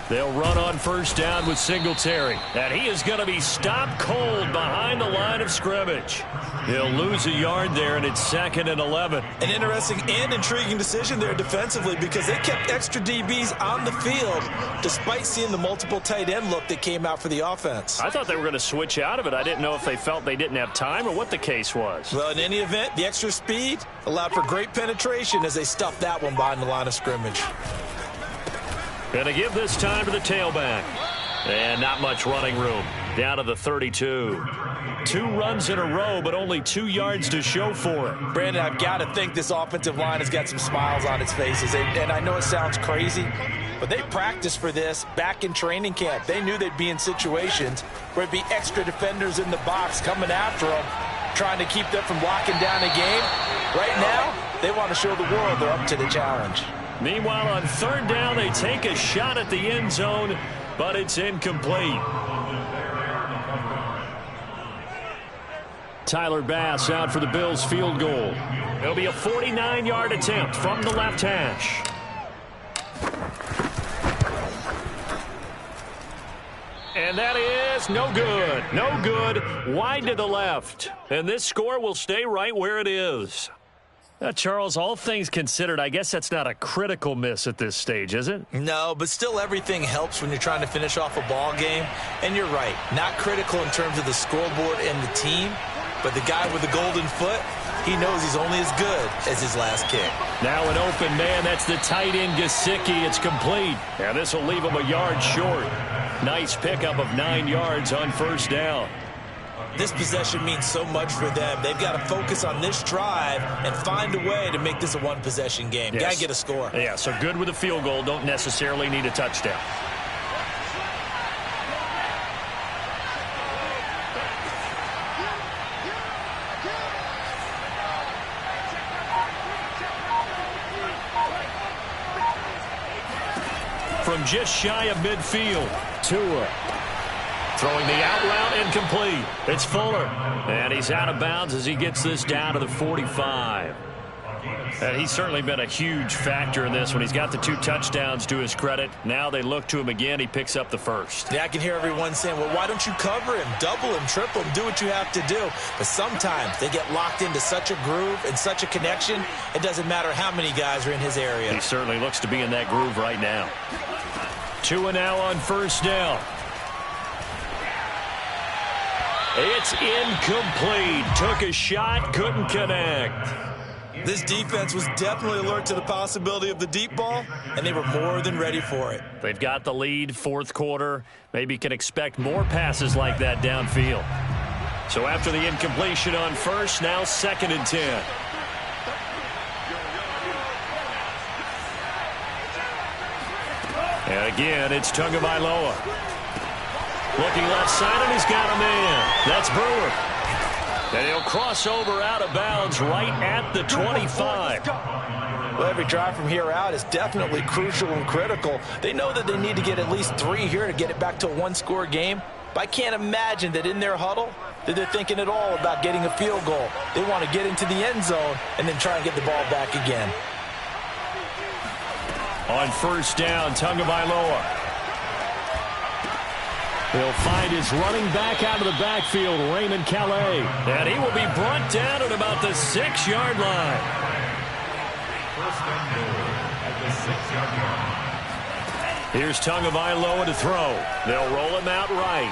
They'll run on first down with Singletary. And he is going to be stopped cold behind the line of scrimmage. He'll lose a yard there, and it's 2nd and 11. An interesting and intriguing decision there defensively because they kept extra DBs on the field despite seeing the multiple tight end look that came out for the offense. I thought they were going to switch out of it. I didn't know if they felt they didn't have time or what the case was. Well, in any event, the extra speed allowed for great penetration as they stuffed that one behind the line of scrimmage. Going to give this time to the tailback. And not much running room. Down to the 32. 2 runs in a row, but only 2 yards to show for it. Brandon, I've got to think this offensive line has got some smiles on its faces. And I know it sounds crazy, but they practiced for this back in training camp. They knew they'd be in situations where it'd be extra defenders in the box coming after them, trying to keep them from locking down a game. Right now, they want to show the world they're up to the challenge. Meanwhile, on 3rd down, they take a shot at the end zone, but it's incomplete. Tyler Bass out for the Bills field goal. It'll be a 49-yard attempt from the left hash. And that is no good. No good. Wide to the left. And this score will stay right where it is. Charles, all things considered, I guess that's not a critical miss at this stage, is it? No, but still everything helps when you're trying to finish off a ball game. And you're right, not critical in terms of the scoreboard and the team, but the guy with the golden foot, he knows he's only as good as his last kick. Now an open man, that's the tight end Gesicki. It's complete. And this will leave him a yard short. Nice pickup of 9 yards on first down. This possession means so much for them. They've got to focus on this drive and find a way to make this a one-possession game. Yes. Got to get a score. Yeah, so good with a field goal. Don't necessarily need a touchdown. From just shy of midfield, Tua. Throwing the out route incomplete. It's Fuller. And he's out of bounds as he gets this down to the 45. And he's certainly been a huge factor in this when he's got the 2 touchdowns to his credit. Now they look to him again. He picks up the first. Yeah, I can hear everyone saying, well, why don't you cover him, double him, triple him, do what you have to do. But sometimes they get locked into such a groove and such a connection, it doesn't matter how many guys are in his area. He certainly looks to be in that groove right now. Tua now on first down. It's incomplete. Took a shot, couldn't connect. This defense was definitely alert to the possibility of the deep ball, and they were more than ready for it. They've got the lead, 4th quarter. Maybe can expect more passes like that downfield. So after the incompletion on first, now 2nd and 10. And again, it's Tagovailoa. Looking left side, and he's got a man. That's Brewer. And he'll cross over out of bounds right at the 25. Well, every drive from here out is definitely crucial and critical. They know that they need to get at least 3 here to get it back to a 1-score game. But I can't imagine that in their huddle that they're thinking at all about getting a field goal. They want to get into the end zone and then try and get the ball back again. On first down, Tagovailoa. He'll find his running back out of the backfield, Raymond Calais. And he will be brought down at about the 6-yard line. First and goal at the 6-yard line. Here's Tagovailoa to throw. They'll roll him out right.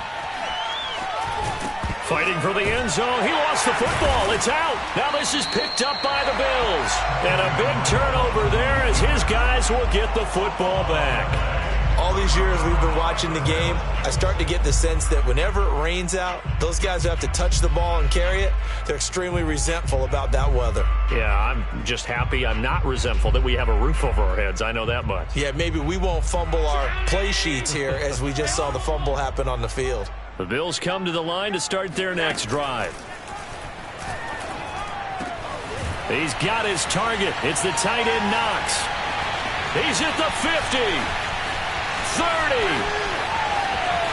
Fighting for the end zone. He lost the football. It's out. Now this is picked up by the Bills. And a big turnover there as his guys will get the football back. All these years we've been watching the game, I start to get the sense that whenever it rains out, those guys who have to touch the ball and carry it, they're extremely resentful about that weather. Yeah, I'm just happy I'm not resentful that we have a roof over our heads. I know that much. Yeah, maybe we won't fumble our play sheets here as we just saw the fumble happen on the field. The Bills come to the line to start their next drive. He's got his target. It's the tight end Knox. He's at the 50. 30,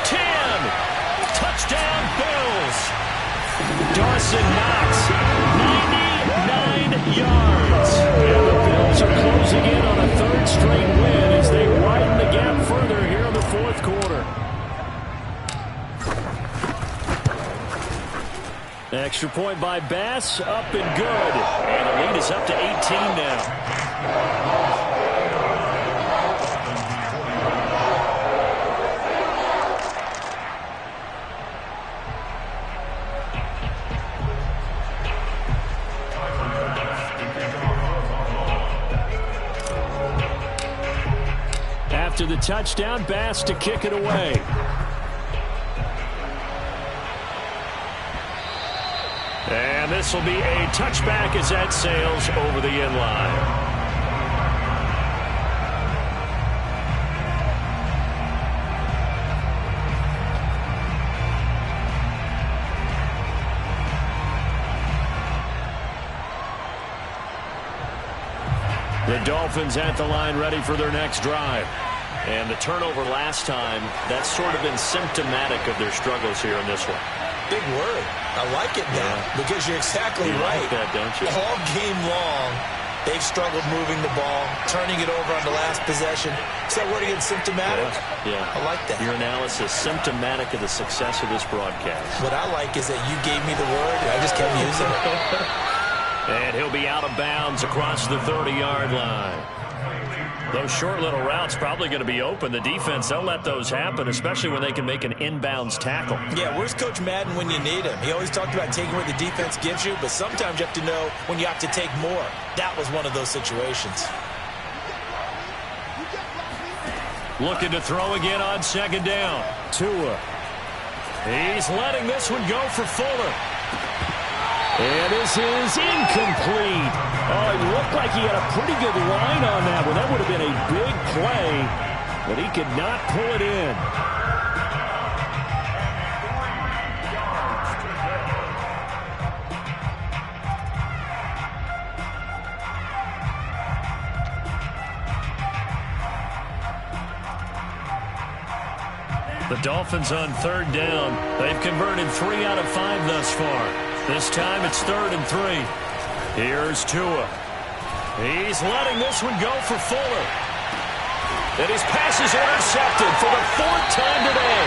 10, touchdown Dawson Knox, 99 yards. And the Bills are closing in on a third straight win as they widen the gap further here in the fourth quarter. Extra point by Bass, up and good. And the lead is up to 18 now. After the touchdown, Bass to kick it away. And this will be a touchback as that sails over the end line. The Dolphins at the line ready for their next drive. And the turnover last time, that's sort of been symptomatic of their struggles here in this one. Big word. I like it now because you're exactly right. Like that, don't you? All game long, they've struggled moving the ball, turning it over on the last possession. Is that word again, symptomatic? Yeah. I like that. Your analysis, symptomatic of the success of this broadcast. What I like is that you gave me the word, and I just kept using it. And he'll be out of bounds across the 30-yard line. Those short little routes probably going to be open. The defense, they'll let those happen, especially when they can make an inbounds tackle. Yeah, where's Coach Madden when you need him? He always talked about taking what the defense gives you, but sometimes you have to know when you have to take more. That was one of those situations. Looking to throw again on second down. Tua. He's letting this one go for Fuller. And this is incomplete. Oh, it looked like he had a pretty good line on that one. That would have been a big play, but he could not pull it in. The Dolphins on third down. They've converted 3 out of 5 thus far. This time it's 3rd and 3. Here's Tua. He's letting this one go for Fuller. And his pass is intercepted for the 4th time today.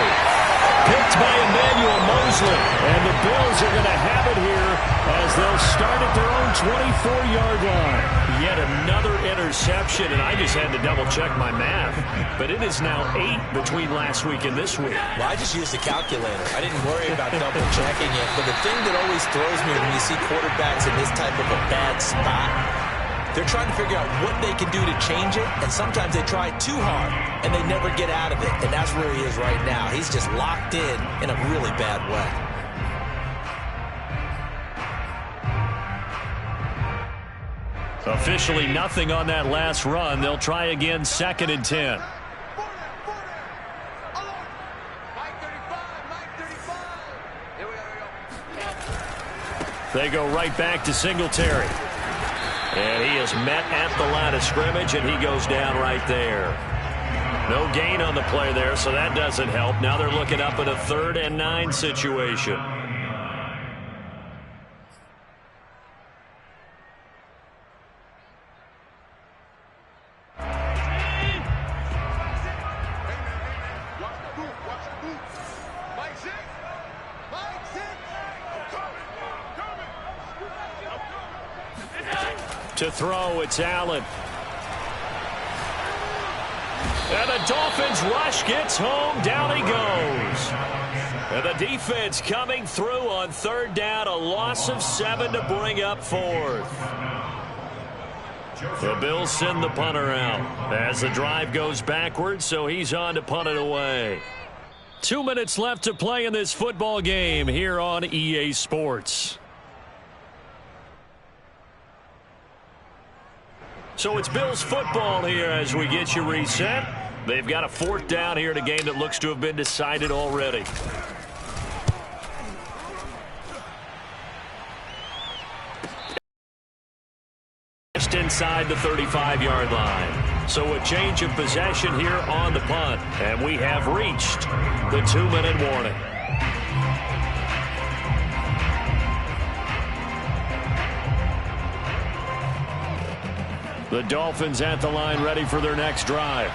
Picked by Emmanuel Mosley. And the Bills are going to have it here as they'll start at their own 24-yard line. Yet another interception, and I just had to double-check my math. But it is now 8 between last week and this week. Well, I just used a calculator. I didn't worry about double-checking it. But the thing that always throws me when you see quarterbacks in this type of a bad spot, they're trying to figure out what they can do to change it, and sometimes they try too hard, and they never get out of it. And that's where he is right now. He's just locked in a really bad way. Officially nothing on that last run. They'll try again, 2nd and 10. They go right back to Singletary. And he is met at the line of scrimmage, and he goes down right there. No gain on the play there, so that doesn't help. Now they're looking up at a 3rd and 9 situation. To throw, it's Allen. And the Dolphins rush gets home. Down he goes. And the defense coming through on 3rd down. A loss of 7 to bring up 4th. The Bills send the punter out as the drive goes backwards, so he's on to punt it away. 2 minutes left to play in this football game here on EA Sports. So it's Bills football here as we get you reset. They've got a 4th down here in a game that looks to have been decided already. Just inside the 35-yard line. So a change of possession here on the punt. And we have reached the 2-minute warning. The Dolphins at the line, ready for their next drive.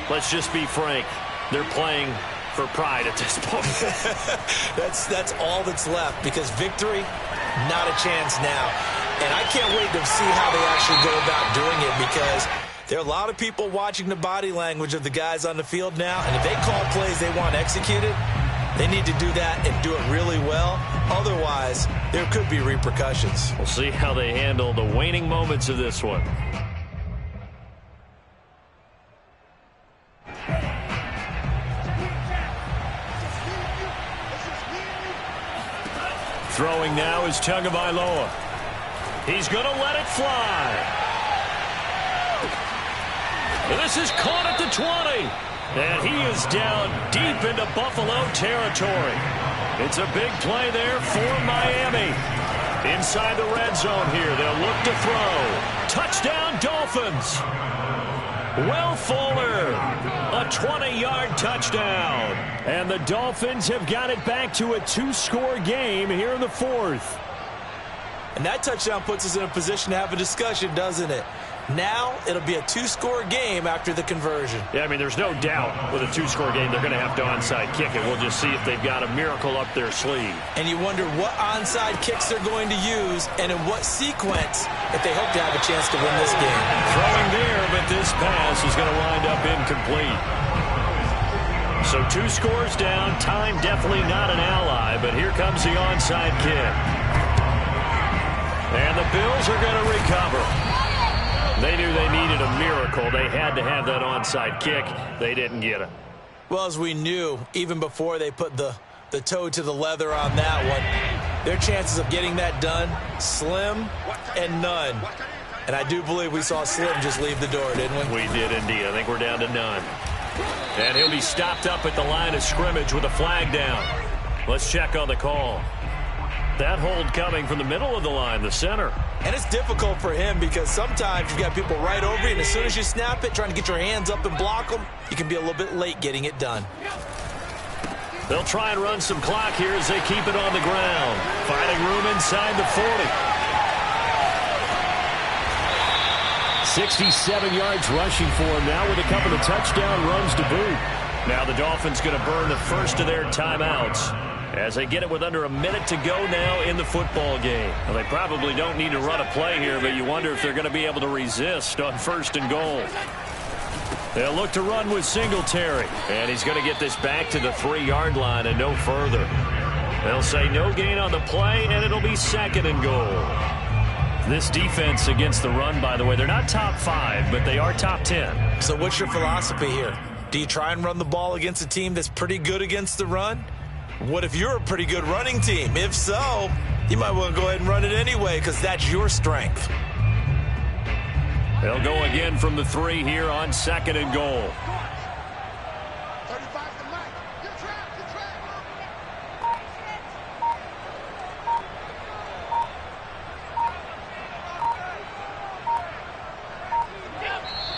Let's just be frank. They're playing for pride at this point. That's all that's left, because victory, not a chance now. And I can't wait to see how they actually go about doing it, because there are a lot of people watching the body language of the guys on the field now, and if they call plays they want executed, they need to do that and do it really well. Otherwise, there could be repercussions. We'll see how they handle the waning moments of this one. Throwing now is Tagovailoa. He's going to let it fly. This is caught at the 20. And he is down deep into Buffalo territory. It's a big play there for Miami. Inside the red zone here, they'll look to throw. Touchdown, Dolphins. Will Fuller, a 20-yard touchdown. And the Dolphins have got it back to a 2-score game here in the fourth. And that touchdown puts us in a position to have a discussion, doesn't it? Now it'll be a 2-score game after the conversion. Yeah, I mean, there's no doubt with a 2-score game they're going to have to onside kick it. We'll just see if they've got a miracle up their sleeve. And you wonder what onside kicks they're going to use and in what sequence if they hope to have a chance to win this game. Throwing there, but this pass is going to wind up incomplete. So 2 scores down. Time definitely not an ally, but here comes the onside kick. And the Bills are going to recover. They knew they needed a miracle. They had to have that onside kick. They didn't get it. Well, as we knew, even before they put the toe to the leather on that one, their chances of getting that done, slim and none. And I do believe we saw Slim just leave the door, didn't we? We did indeed. I think we're down to none. And he'll be stopped up at the line of scrimmage with a flag down. Let's check on the call. That hold coming from the middle of the line, the center. And it's difficult for him because sometimes you've got people right over you, and as soon as you snap it, trying to get your hands up and block them, you can be a little bit late getting it done. They'll try and run some clock here as they keep it on the ground. Finding room inside the 40. 67 yards rushing for him now with a couple of touchdown runs to boot. Now the Dolphins going to burn the first of their timeouts as they get it with under a minute to go now in the football game. Well, they probably don't need to run a play here, but you wonder if they're going to be able to resist on 1st and goal. They'll look to run with Singletary, and he's going to get this back to the 3-yard line and no further. They'll say no gain on the play, and it'll be 2nd and goal. This defense against the run, by the way, they're not top 5, but they are top 10. So what's your philosophy here? Do you try and run the ball against a team that's pretty good against the run? What if you're a pretty good running team? If so, you might want to go ahead and run it anyway because that's your strength. They'll go again from the 3 here on 2nd and goal. 35 to Mike. Good trap, good trap.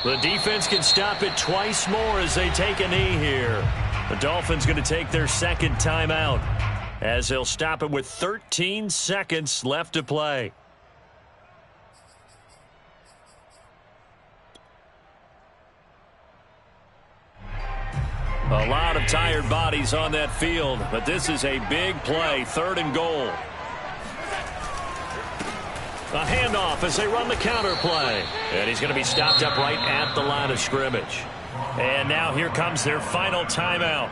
The defense can stop it twice more as they take a knee here. The Dolphins going to take their 2nd timeout as they'll stop it with 13 seconds left to play. A lot of tired bodies on that field, but this is a big play, 3rd and goal. A handoff as they run the counter play. And he's going to be stopped up right at the line of scrimmage. And now here comes their final timeout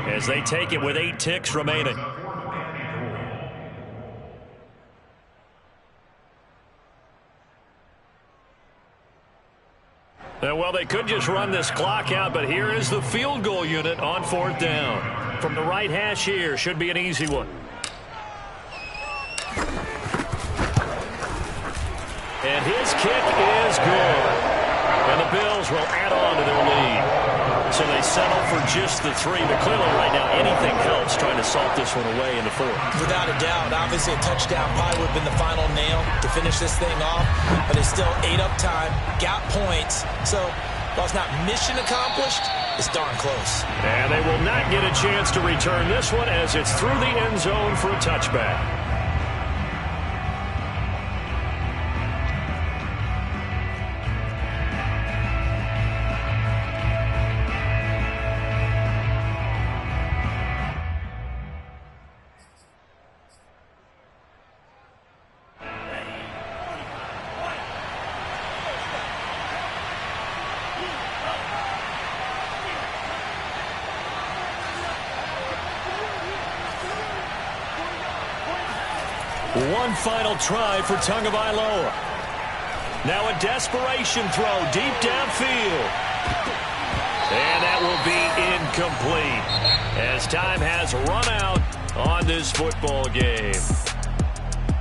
as they take it with 8 ticks remaining. Well, they could just run this clock out, but here is the field goal unit on 4th down. From the right hash here, should be an easy one. And his kick is good. And the Bills will add on to their lead. So they settle for just the 3, but clearly right now anything helps trying to salt this one away in the 4th. Without a doubt, obviously a touchdown probably would have been the final nail to finish this thing off, but it's still ate up time, got points, so while it's not mission accomplished, it's darn close. And they will not get a chance to return this one as it's through the end zone for a touchback. One final try for Tagovailoa. Now a desperation throw deep downfield. And that will be incomplete as time has run out on this football game.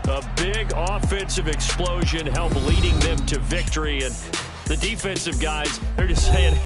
A big offensive explosion helped leading them to victory, and the defensive guys, they're just saying,